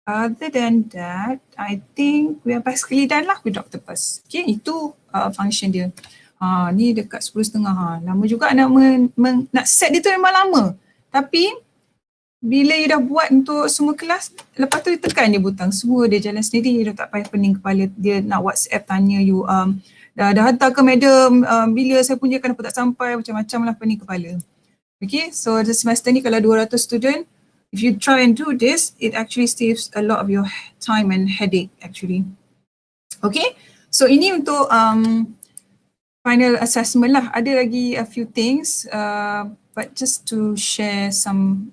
Other than that, I think we are basically done lah with Doctopus. Okay, itu function dia. Ni dekat 10.30. Lama juga nak set dia tu memang lama. Tapi bila you dah buat untuk semua kelas, lepas tu you tekan je butang, semua dia jalan sendiri, dia tak payah pening kepala, dia nak WhatsApp tanya you, dah hantar ke madam, bila saya punya kenapa tak sampai, macam-macam lah pening kepala. Okay, so the semester ni kalau 200 student, if you try and do this, it actually saves a lot of your time and headache actually. Okay, so ini untuk final assessment lah. Ada lagi a few things, but just to share some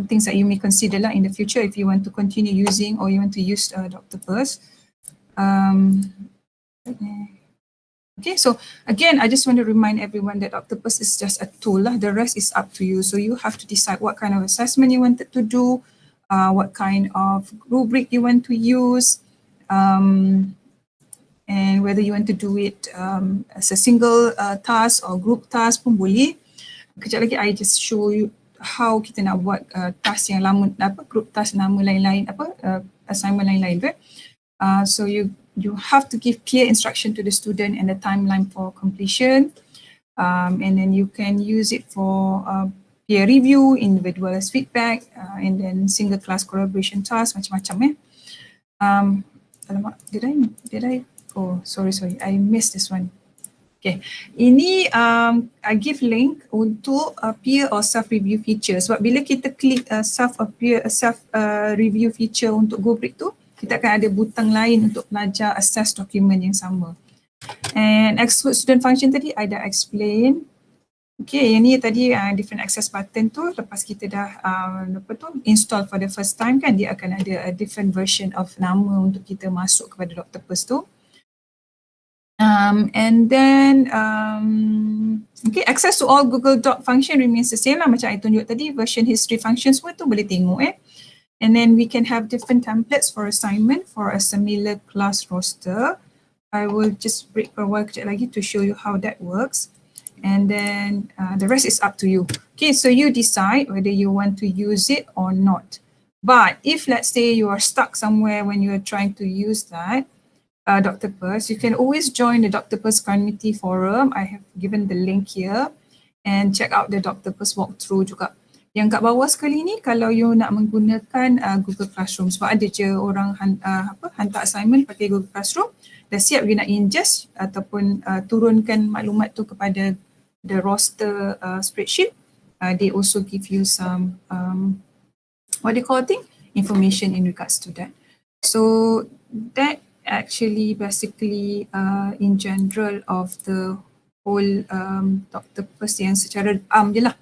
things that you may consider lah in the future if you want to continue using or you want to use Doctopus. Okay, so again, I just want to remind everyone that Doctopus is just a tool lah. The rest is up to you. So you have to decide what kind of assessment you wanted to do, what kind of rubric you want to use, and whether you want to do it as a single task or group task pun boleh. Kejap lagi I just show you how kita nak buat task yang lama, group task nama lain-lain, assignment lain-lain. So you have to give clear instruction to the student and the timeline for completion, and then you can use it for peer review, individualized feedback, and then single class collaboration task, macam-macam. Alamak, did I? Oh, sorry, I missed this one. Okay, ini I give link untuk peer or self review feature. Sebab bila kita klik self review feature untuk rubric tu, kita akan ada butang lain untuk pelajar assess dokumen yang sama. And exclude student function tadi I dah explain. Okay, yang ni tadi different access button tu, lepas kita dah install for the first time kan, dia akan ada a different version of nama untuk kita masuk kepada Doctopus tu. And then okay, access to all Google Doc function remains the same lah macam I tunjuk tadi. Version history function semua tu boleh tengok And then we can have different templates for assignment for a similar class roster. I will just break for a while kejap lagi to show you how that works. And then the rest is up to you. Okay, so you decide whether you want to use it or not. But if let's say you are stuck somewhere when you are trying to use that Doctopus, you can always join the Doctopus community forum. I have given the link here and check out the Doctopus walkthrough juga. Yang kat bawah sekali ni kalau you nak menggunakan Google Classroom, sebab ada je orang hantar assignment pakai Google Classroom, dah siap you nak ingest ataupun turunkan maklumat tu kepada the roster spreadsheet. They also give you some what do you call it, information in regards to that. So that actually basically in general of the whole Doctopus yang secara je lah.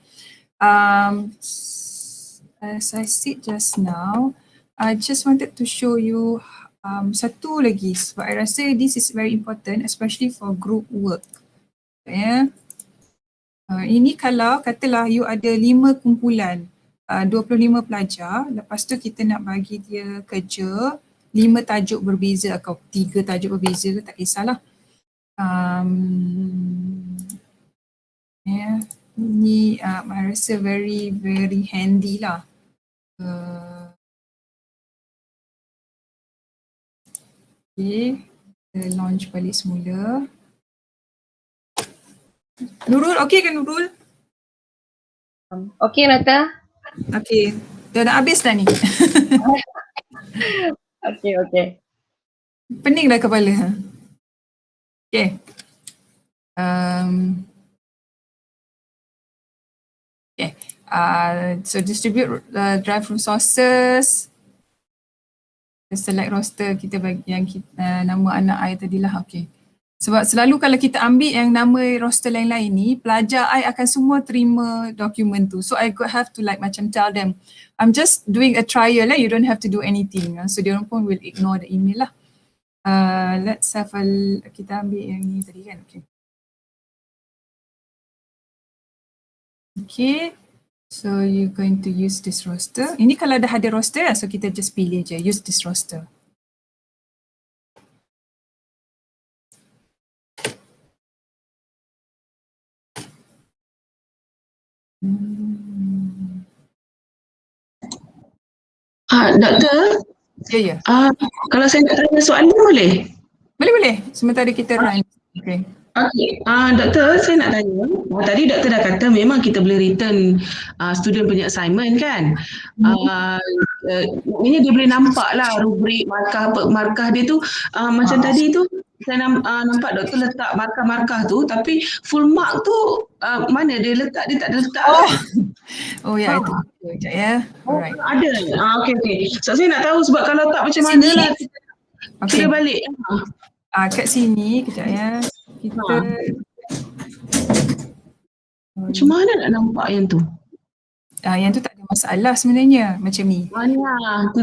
As I said just now, I just wanted to show you satu lagi sebab I rasa this is very important especially for group work. Ini kalau katalah you ada 5 kumpulan, 25 pelajar, lepas tu kita nak bagi dia kerja 5 tajuk berbeza atau 3 tajuk berbeza, tak kisahlah. Ini I rasa very handy lah. Okay, kita launch balik semula. Nurul, okay ke Nurul? Okay Nata. Okay, dah nak habis dah ni. Okay. Pening dah kepala. Okay. Okay. So distribute drive resources. Select roster kita bagi yang nama anak I tadilah. Okay. Sebab selalu kalau kita ambil yang nama roster lain-lain ni, pelajar I akan semua terima dokumen tu. So I have to macam tell them, I'm just doing a trial lah, you don't have to do anything. So dia orang pun will ignore the email lah. Let's have kita ambil yang ni tadi kan. Okay. So you're going to use this roster. Ini kalau dah ada roster, so kita just pilih je, use this roster. Doktor? Ya. Kalau saya nak tanya soalan boleh? Boleh. Sementara kita run. Okay. Okay, Doktor, saya nak tanya, tadi Doktor dah kata memang kita boleh return student punya assignment kan? ini dia boleh nampak lah rubrik markah dia tu macam tadi tu saya nampak doktor letak markah-markah tu, tapi full mark tu mana dia letak, dia tak ada letak kan? Oh ya, itu sekejap ya. Alright. Ada. Okey. So, saya nak tahu sebab kalau tak macam mana lah kita balik. Kat sini kejap ya. Kita macam mana nak nampak yang tu? Yang tu tak ada masalah sebenarnya macam ni. Mana? Tu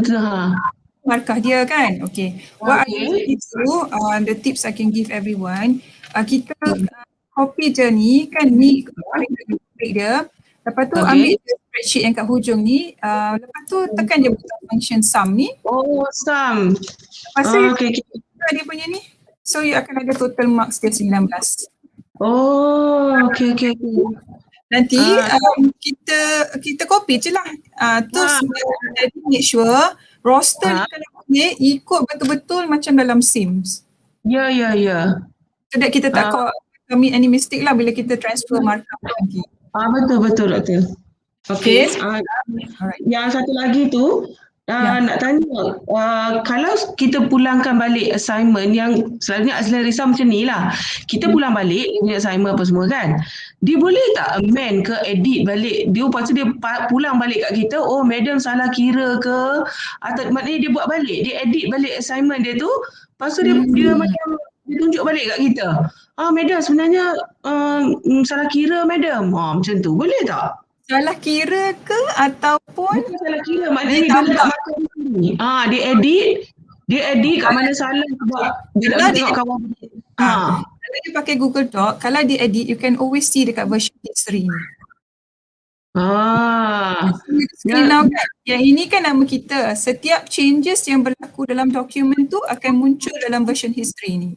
Markah dia kan. Okay. What I usually do, the tips I can give everyone, kita copy je ni kan, ni dia. Lepas tu ambil spreadsheet yang kat hujung ni, lepas tu tekan je butang function sum ni. Oh, sum. Lepas tu dia punya ni. So you akan ada total marks dia 19. Oh, okay. Nanti kita copy je lah. Terus make sure roster ni kalau boleh ikut betul-betul macam dalam Sims. Ya. So that kita tak commit any mistake lah bila kita transfer markup nanti. Betul. Okay. Yang satu lagi tu, nak tanya, kalau kita pulangkan balik assignment yang selalunya Azlan risau macam ni lah, kita pulang balik punya assignment apa semua kan, dia boleh tak amend ke edit balik dia, lepas tu dia pulang balik kat kita, oh madam salah kira ke, atau maknanya dia buat balik, dia edit balik assignment dia tu, lepas tu dia macam dia tunjuk balik kat kita, madam sebenarnya salah kira madam, macam tu boleh tak? Salah kira ke ataupun bukan salah kira, maknanya dia letak markah ni. Dia edit kat mana salah sebab dia tak boleh tengok kawan. Kalau dia pakai Google Doc, kalau dia edit, you can always see dekat version history ni. Now kan, yang ini kan nama kita. Setiap changes yang berlaku dalam dokumen tu akan muncul dalam version history ni.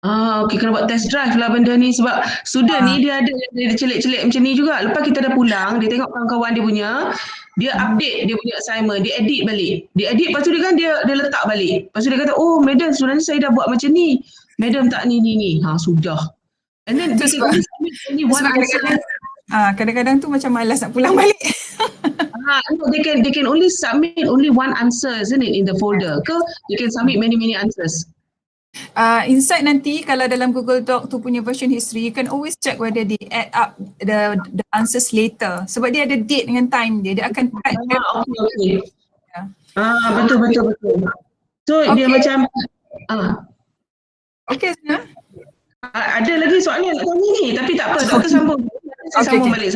Okey, kena buat test drive lah benda ni sebab student ni dia ada dia celik-celik macam ni juga. Lepas kita dah pulang, dia tengok kawan-kawan dia punya, dia update dia punya assignment, dia edit balik. Dia edit, lepas tu dia letak balik. Lepas tu dia kata, oh madam sebenarnya saya dah buat macam ni. Madam tak ni. Sudah. And then they can only submit only one answer. Kadang-kadang tu macam malas nak pulang balik. They can only submit only one answer, isn't it, in the folder? Ke they can submit many answers? Inside nanti kalau dalam Google Doc tu punya version history, you can always check whether they add up the answers later. Sebab dia ada date dengan time dia akan type. Okay. Betul. So dia macam okay. Ada lagi soalan nak tanya ni, tapi tak apa, doktor sambung. Sambung balik.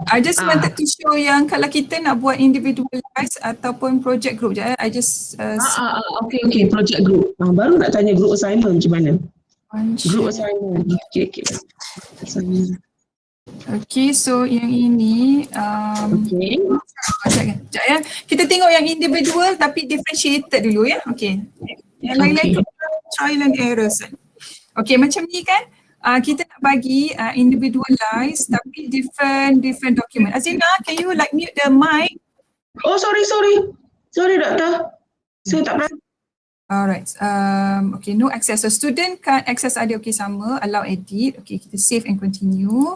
I just wanted to show yang kalau kita nak buat individualized ataupun project group je. I just okay, project group. Baru nak tanya group assignment macam mana? Group assignment. Okay, so yang ini sekejap ya. Kita tengok yang individual tapi differentiated dulu ya. Okay. Yang lain-lain tu trial and error. Okay, macam ni kan. Kita nak bagi individualized tapi different document. Azina, can you like mute the mic? Oh, sorry. Sorry, doktor. Saya tak pernah. Alright. Okay, no access. So student can access ada okay sama. Allow edit. Okay, kita save and continue.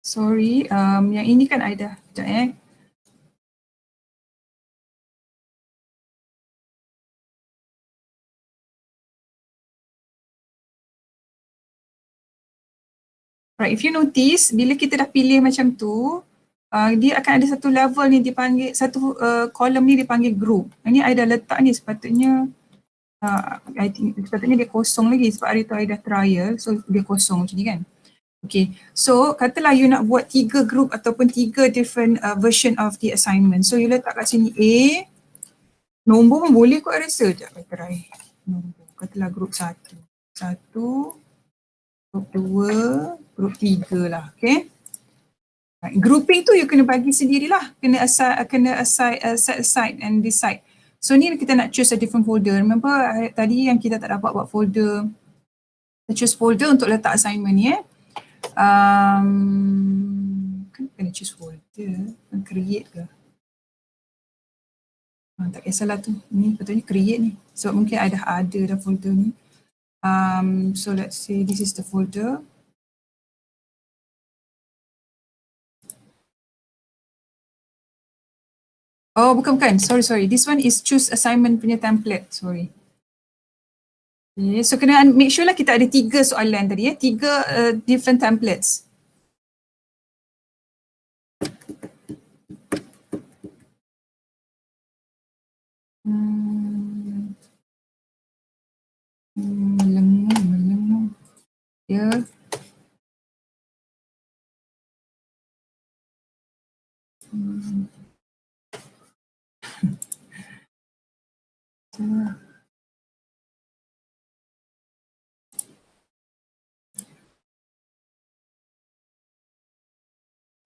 Sorry, yang ini kan ada. Sekejap Right, if you notice, bila kita dah pilih macam tu, dia akan ada satu level ni dipanggil, satu kolom ni dipanggil group. Ini I dah letak ni sepatutnya, I think sepatutnya dia kosong lagi sebab hari tu I dah trial, so dia kosong macam ni kan. Okay, so katalah you nak buat 3 group ataupun 3 different version of the assignment. So you letak kat sini A, nombor pun boleh kot I rasa. Sekejap, I try. Nombor, katalah group 1, group 2, group 3 lah, okay. Grouping tu you kena bagi sendirilah, kena set aside and decide. So ni kita nak choose a different folder. Remember tadi yang kita tak dapat buat folder, kita choose folder untuk letak assignment ni kan kena choose folder, create ke? Tak kisahlah tu. Ni patutnya create ni. Sebab mungkin ada dah folder ni. So let's say this is the folder. Oh bukan. Sorry. This one is choose assignment punya template. Sorry. Okay, so kena make sure lah kita ada 3 soalan tadi 3 different templates. Melengung. Ya.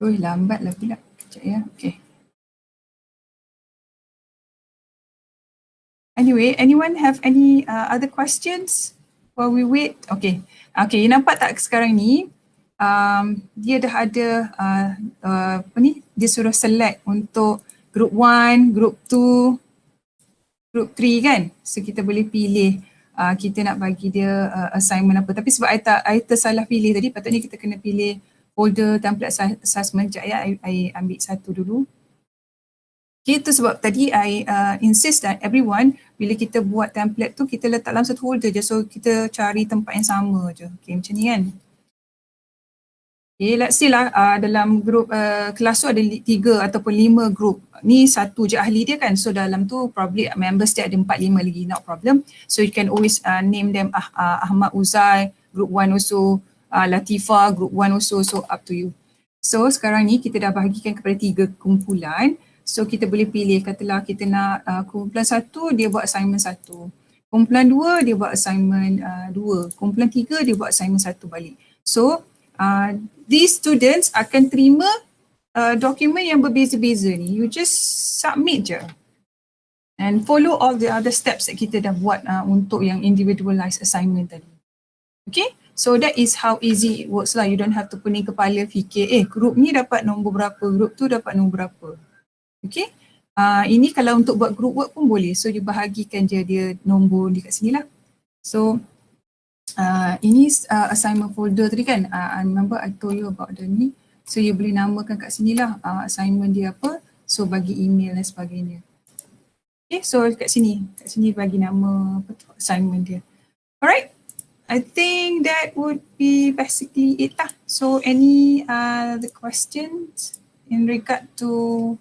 Lambatlah pula. Sekejap ya. Okay. Anyway, anyone have any other questions while we wait? Okay, you nampak tak sekarang ni dia dah ada dia suruh select untuk group 1, group 2, group 3 kan? So kita boleh pilih kita nak bagi dia assignment apa. Tapi sebab I tersalah pilih tadi, patutnya kita kena pilih folder template assessment. Sekejap ya, I ambil satu dulu. Okay, itu sebab tadi I insist that everyone bila kita buat template tu kita letak dalam satu folder je, so kita cari tempat yang sama je. Okay, macam ni kan. Okay, let's see lah dalam group kelas tu ada 3 ataupun 5 group. Ni satu je ahli dia kan, so dalam tu probably members dia ada 4-5 lagi, not problem. So you can always name them Ahmad Uzai, group 1 also, Latifah, group 1 also, so up to you. So sekarang ni kita dah bahagikan kepada 3 kumpulan. So kita boleh pilih, katalah kita nak kumpulan 1 dia buat assignment 1. Kumpulan 2 dia buat assignment 2. Kumpulan 3 dia buat assignment 1 balik. So these students akan terima dokumen yang berbeza-beza ni. You just submit je. And follow all the other steps that kita dah buat untuk yang individualized assignment tadi. Okay? So that is how easy it works lah. You don't have to pening kepala fikir, group ni dapat nombor berapa, group tu dapat nombor berapa. Okay, ini kalau untuk buat group work pun boleh. So you bahagikan je dia nombor di kat sini lah. So ini assignment folder tadi kan. I remember I told you about the ni. So you boleh namakan kat sini lah assignment dia apa. So bagi email dan sebagainya. Okay, so kat sini bagi nama apa tu, assignment dia. Alright, I think that would be basically it lah. So any other questions in regard to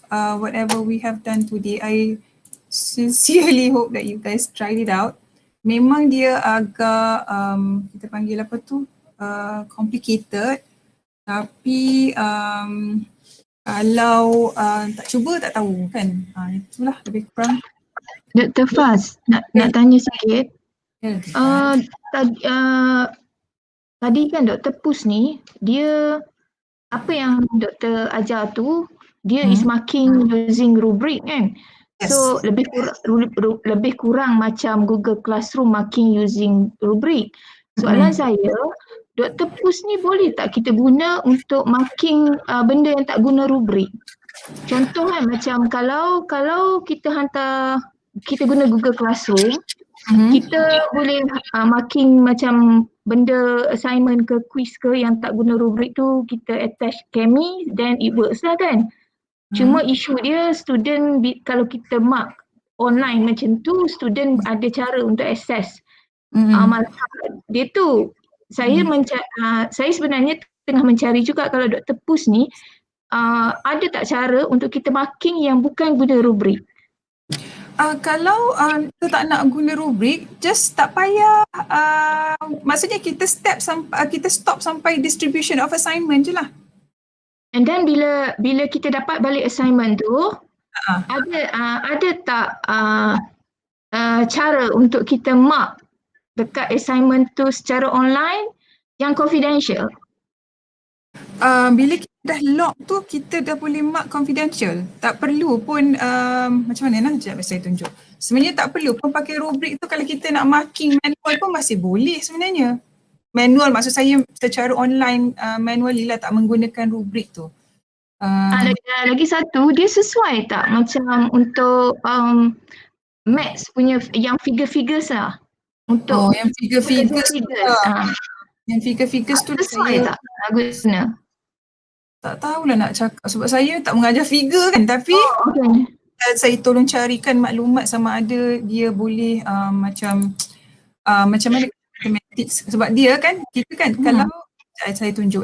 whatever we have done today? I sincerely hope that you guys tried it out. Memang dia agak kita panggil apa tu, complicated, tapi kalau tak cuba tak tahu kan. Itulah lebih kurang. Dr. Faz, nak tanya sikit. Tadi kan Dr. Pus ni, dia apa yang Dr. ajar tu, dia is marking using rubric kan. Yes. So lebih kurang macam Google Classroom marking using rubric. Soalan saya, Dr. Pus ni boleh tak kita guna untuk marking benda yang tak guna rubrik? Contoh kan macam kalau kita guna Google Classroom, kita boleh marking macam benda assignment ke quiz ke yang tak guna rubrik tu kita attach kemi, then it works lah kan. Cuma isu dia student kalau kita mark online macam tu, student ada cara untuk access. Dia tu saya sebenarnya tengah mencari juga kalau Dr. Pus ni ada tak cara untuk kita marking yang bukan guna rubrik. Kalau kita tak nak guna rubrik, just tak payah, maksudnya kita stop sampai distribution of assignment je lah. And then bila kita dapat balik assignment tu, ada tak cara untuk kita mark dekat assignment tu secara online yang confidential? Bila kita dah lock tu, kita dah boleh mark confidential. Tak perlu pun, macam mana lah, sekejap saya tunjuk. Sebenarnya tak perlu pun pakai rubrik tu. Kalau kita nak marking manual pun masih boleh sebenarnya. Manual maksud saya secara online, manually lah, tak menggunakan rubrik tu. Lagi satu, dia sesuai tak macam untuk maths punya yang figures lah. Untuk yang figures tu figures. Yang figures tu sesuai saya tak guna? tak tahulah nak cakap sebab saya tak mengajar figure kan, tapi saya tolong carikan maklumat sama ada dia boleh macam mana mathematics, sebab dia kan kita kan kalau saya tunjuk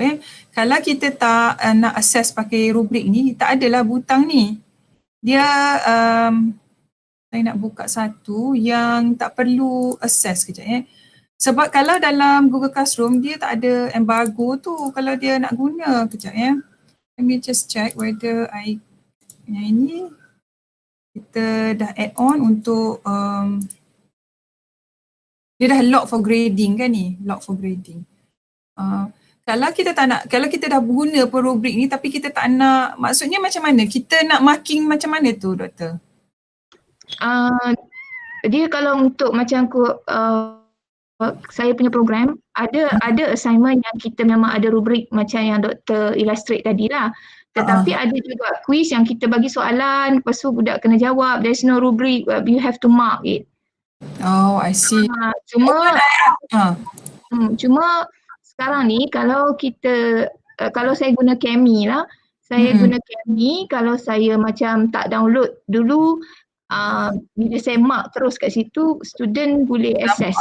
kalau kita tak nak assess pakai rubrik ni, tak adalah butang ni. Dia saya nak buka satu yang tak perlu assess kejap sebab kalau dalam Google Classroom dia tak ada embargo tu kalau dia nak guna. Kejap let me just check whether yang ini kita dah add on untuk dia dah lock for grading kan ni, lock for grading. Kalau kita tak nak, kalau kita dah guna per rubrik ni tapi kita tak nak, maksudnya macam mana? Kita nak marking macam mana tu, Doktor? Dia kalau untuk macam saya punya program ada assignment yang kita memang ada rubrik macam yang Doktor illustrate tadi lah. Tetapi ada juga quiz yang kita bagi soalan, lepas tu budak kena jawab. There's no rubric, you have to mark it. Oh, I see. Cuma sekarang ni kalau kita kalau saya guna Kemi lah, saya guna Kemi kalau saya macam tak download dulu, bila saya mark terus kat situ, student boleh access.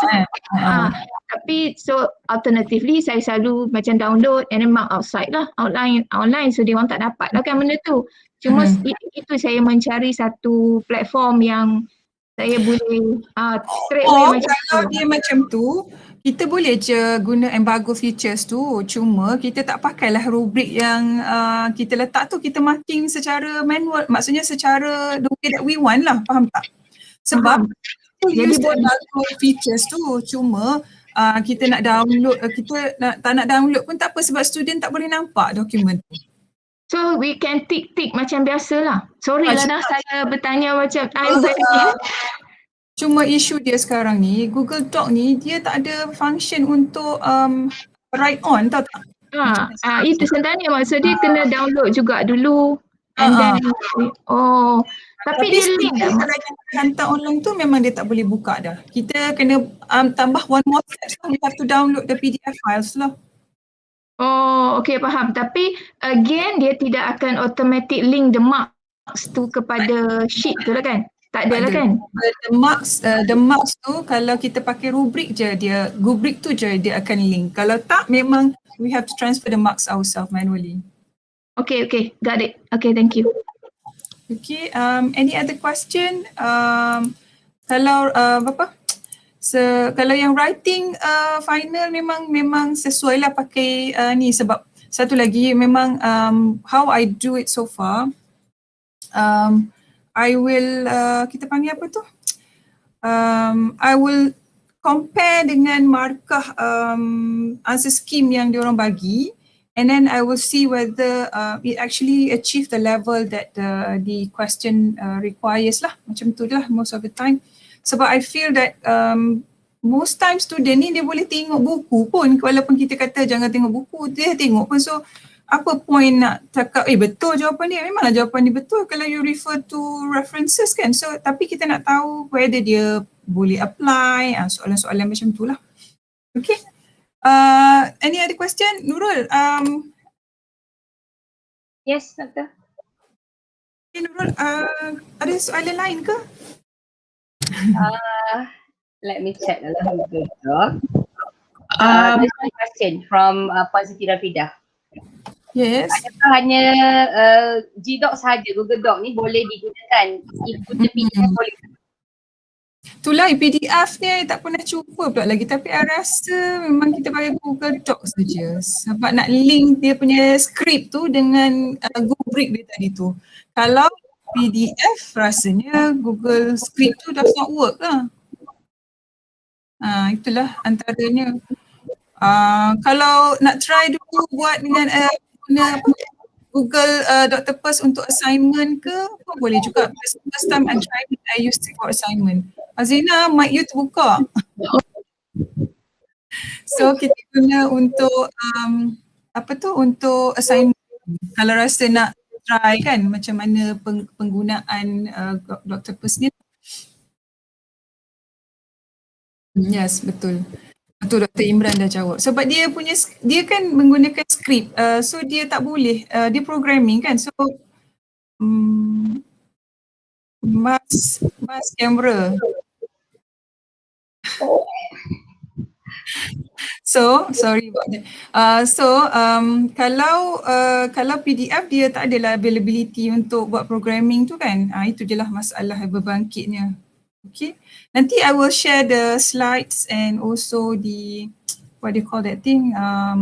Tapi so alternatively saya selalu macam download and then mark outside lah, online, so dia orang tak dapat lah kan benda tu. Cuma itu saya mencari satu platform yang saya boleh straight away macam kalau dia macam tu, kita boleh je guna embargo features tu, cuma kita tak pakailah rubrik yang kita letak tu, kita marking secara manual, maksudnya secara the way that we want lah, faham tak? Sebab kita use embargo features tu, cuma kita nak download, tak nak download pun tak apa sebab student tak boleh nampak dokumen tu. So we can tick macam biasa lah. Sorry lah dah saya bertanya macam cuma isu dia sekarang ni, Google Doc ni dia tak ada function untuk write on, tahu tak? Itu sebenarnya maksud dia kena download juga dulu and then tapi dia link dah. Kalau yang hantar online tu memang dia tak boleh buka dah. Kita kena tambah one more step, so we have to download the PDF files lah. Oh, okay, faham. Tapi again dia tidak akan automatic link the marks tu kepada sheet tu lah kan? Tak ada lah kan? The marks tu kalau kita pakai rubrik je, rubrik tu je dia akan link. Kalau tak, memang we have to transfer the marks ourselves manually. Okay, got it. Okay, thank you. Okay, any other question? Kalau kalau yang writing final memang sesuai lah pakai ni, sebab satu lagi memang how I do it so far, I will kita panggil apa tu? I will compare dengan markah answer scheme yang diorang bagi, and then I will see whether it actually achieve the level that the question requires lah. Macam tu lah most of the time. Sebab I feel that most time student ni dia boleh tengok buku pun, walaupun kita kata jangan tengok buku, dia tengok pun. So apa point nak cakap betul jawapan dia? Memanglah jawapan dia betul kalau you refer to references kan. So tapi kita nak tahu whether dia boleh apply, soalan-soalan macam tu lah. Okay. Any other question? Nurul? Yes, Doktor. Okay, Nurul, ada soalan lain ke? Let me check dalam Google Doc. There's one question from Puan Siti Rafidah. Yes. Adakah hanya G-Doc sahaja, Google Doc ni boleh digunakan? Ikut PDF boleh? Itulah PDF ni tak pernah cuba pula lagi, tapi I rasa memang kita pakai Google Doc saja sebab nak link dia punya skrip tu dengan rubrik dia tadi tu. Kalau PDF rasanya Google Script tu does not work lah. Itulah antaranya. Kalau nak try dulu buat dengan guna Google Doctopus untuk assignment ke, pun boleh juga. First time I tried it, I used it for assignment. Azina, mic you terbuka. So kita guna untuk untuk assignment. Kalau rasa nak try kan macam mana penggunaan Doctopus ni. Yes, betul. Betul, Dr. Imran dah jawab. Sebab dia kan menggunakan skrip. So dia tak boleh, dia programming kan. So mas kamera. So sorry about that. Kalau PDF dia tak adalah availability untuk buat programming tu kan. Itu je lah masalah berbangkitnya. Okay. Nanti I will share the slides and also the what do you call that thing? I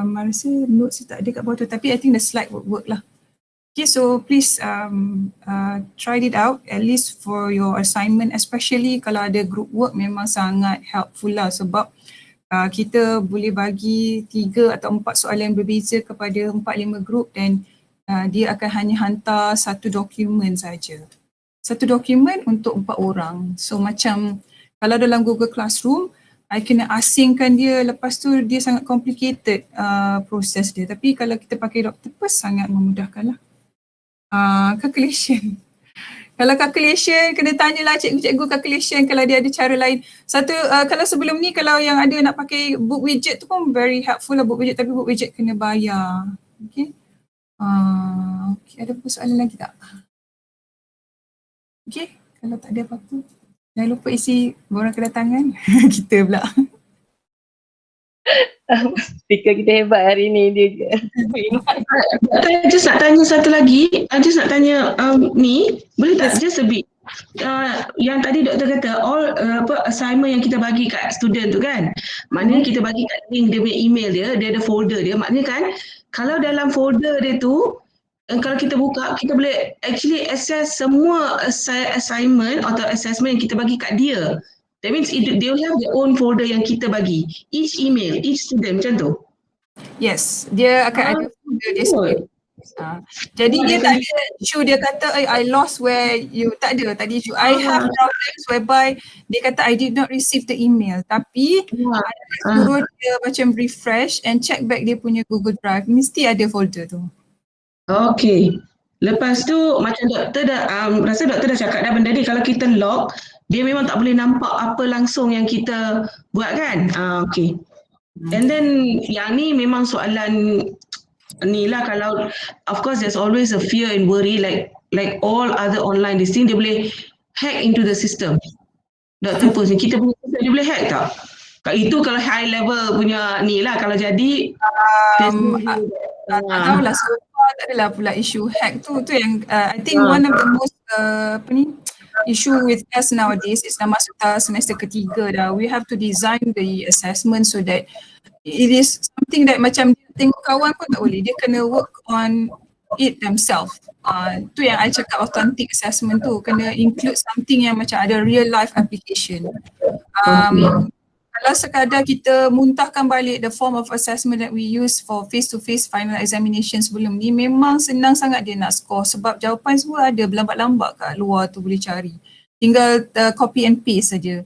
rasa notes tak ada kat bawah tu, tapi I think the slide would work lah. Okay, so please try it out at least for your assignment, especially kalau ada group work memang sangat helpful lah sebab kita boleh bagi 3 atau 4 soalan berbeza kepada 4-5 group dan dia akan hanya hantar satu dokumen saja. Satu dokumen untuk 4 orang. So macam kalau dalam Google Classroom, I kena asingkan dia, lepas tu dia sangat complicated proses dia. Tapi kalau kita pakai Doctopus sangat memudahkan lah. Calculation. Kalau calculation, kena tanyalah cikgu-cikgu calculation kalau dia ada cara lain. Kalau sebelum ni, kalau yang ada nak pakai book widget tu pun very helpful lah book widget, tapi book widget kena bayar. Okay. Okay, ada persoalan lagi tak? Okay, kalau tak ada apa-apa, jangan lupa isi borang kedatangan. Kita pula. Speaker kita hebat hari ni dia. I just nak tanya satu lagi. I just nak tanya ni, boleh tak just a bit? Yang tadi doktor kata all assignment yang kita bagi kat student tu kan, maknanya kita bagi kat link dia punya email dia ada folder dia, maknanya kan kalau dalam folder dia tu kalau kita buka, kita boleh actually access semua assignment atau assessment yang kita bagi kat dia. That means they will have their own folder yang kita bagi. Each email, each student, macam tu? Yes, dia akan ada folder dia sendiri. Jadi dia tak ada issue, dia kata I lost where you, tak ada issue. I have problems whereby dia kata I did not receive the email, tapi suruh dia macam refresh and check back dia punya Google Drive, mesti ada folder tu. Okay. Lepas tu macam doktor dah, rasa doktor dah cakap dah benda ni, kalau kita log, dia memang tak boleh nampak apa langsung yang kita buat kan? Okay. And then yang ni memang soalan ni lah, kalau of course there's always a fear and worry like all other online this thing, dia boleh hack into the system. Doctopus ni kita punya system dia boleh hack tak? Itu kalau high level punya ni lah, kalau jadi tak tahulah, so far tak adalah pula isu hack tu yang I think one of the most issue with us nowadays is dah masuk semester ketiga dah. We have to design the assessment so that it is something that macam dia tengok kawan pun tak boleh, dia kena work on it themselves. Tu yang I cakap authentic assessment tu, kena include something yang macam ada real life application. Kalau sekadar kita muntahkan balik the form of assessment that we use for face-to-face final examination sebelum ni, memang senang sangat dia nak score sebab jawapan semua ada berlambak-lambak kat luar tu, boleh cari. Tinggal copy and paste saja.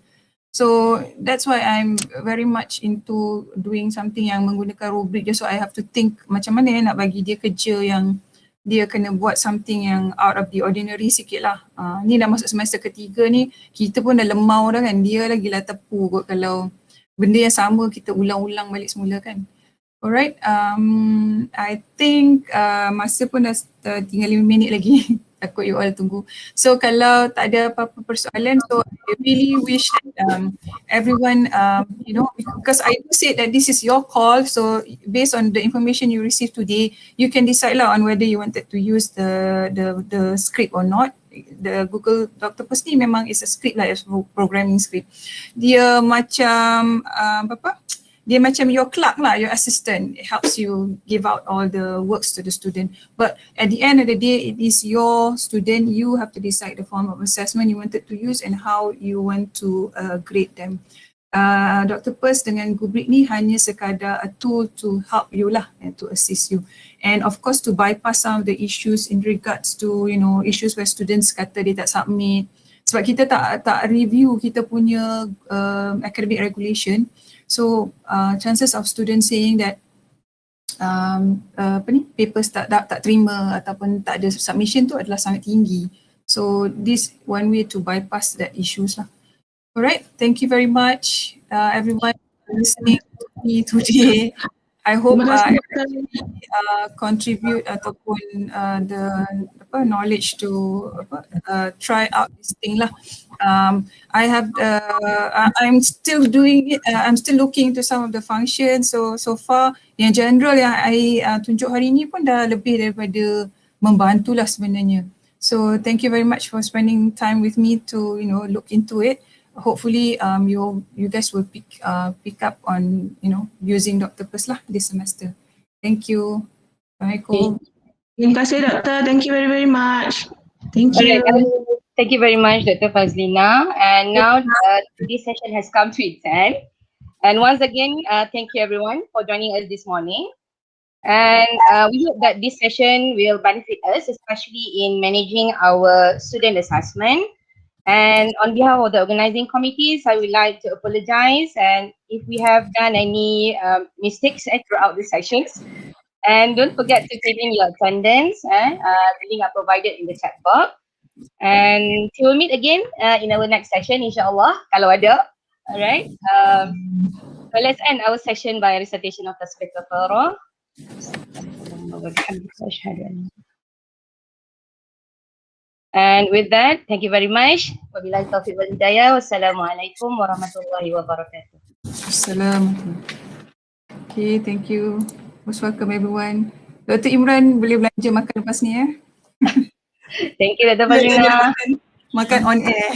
So that's why I'm very much into doing something yang menggunakan rubrik je, so I have to think macam mana nak bagi dia kerja yang dia kena buat something yang out of the ordinary sikit lah. Ni dah masuk semester ketiga ni, kita pun dah lemau dah kan, dia lagi lah tepu kot kalau benda yang sama kita ulang-ulang balik semula kan. Alright, I think masa pun dah tinggal 5 minit lagi. Takut you all tunggu. So kalau tak ada apa-apa persoalan, so I really wish that everyone, because I do say that this is your call, so based on the information you received today, you can decide lah on whether you wanted to use the script or not. The Google Doctopus ni memang is a script lah, programming script. Dia macam dia macam your clerk lah, your assistant. It helps you give out all the works to the student. But at the end of the day, it is your student. You have to decide the form of assessment you wanted to use and how you want to grade them. Doctopus dengan Gubrik ni hanya sekadar a tool to help you lah and to assist you. And of course to bypass some of the issues in regards to, issues where students kata dia tak submit. Sebab kita tak review kita punya academic regulation. So chances of students saying that papers tak terima ataupun tak ada submission tu adalah sangat tinggi. So this one way to bypass that issues lah. Alright, thank you very much everyone for listening to me today. I hope contribute ataupun the knowledge to try out this thing lah. I'm still doing it. I'm still looking into some of the functions. So far yang general yang I tunjuk hari ni pun dah lebih daripada membantulah sebenarnya. So thank you very much for spending time with me to look into it. Hopefully you guys will pick up on using Doctopus lah this semester. Thank you. Assalamualaikum. Terima kasih Doktor. Thank you very much. Thank you. Thank you very much, Dr. Fadzlina. And now this session has come to its end. And once again, thank you everyone for joining us this morning. And we hope that this session will benefit us, especially in managing our student assessment. And on behalf of the organizing committees, I would like to apologize and if we have done any mistakes throughout the sessions. And don't forget to fill in your attendance. The link are provided in the chat box. And we'll meet again in our next session, insyaAllah, kalau ada. Alright. So let's end our session by recitation of Tasbih Kafarah. And with that, thank you very much. Wabillahi taufiq wal hidayah. Wassalamualaikum warahmatullahi wabarakatuh. Assalamualaikum. Okay, thank you. Most welcome everyone. Dr. Imran boleh belanja makan lepas ni ya. Thank you Dr. Fadzlina. Makan on air.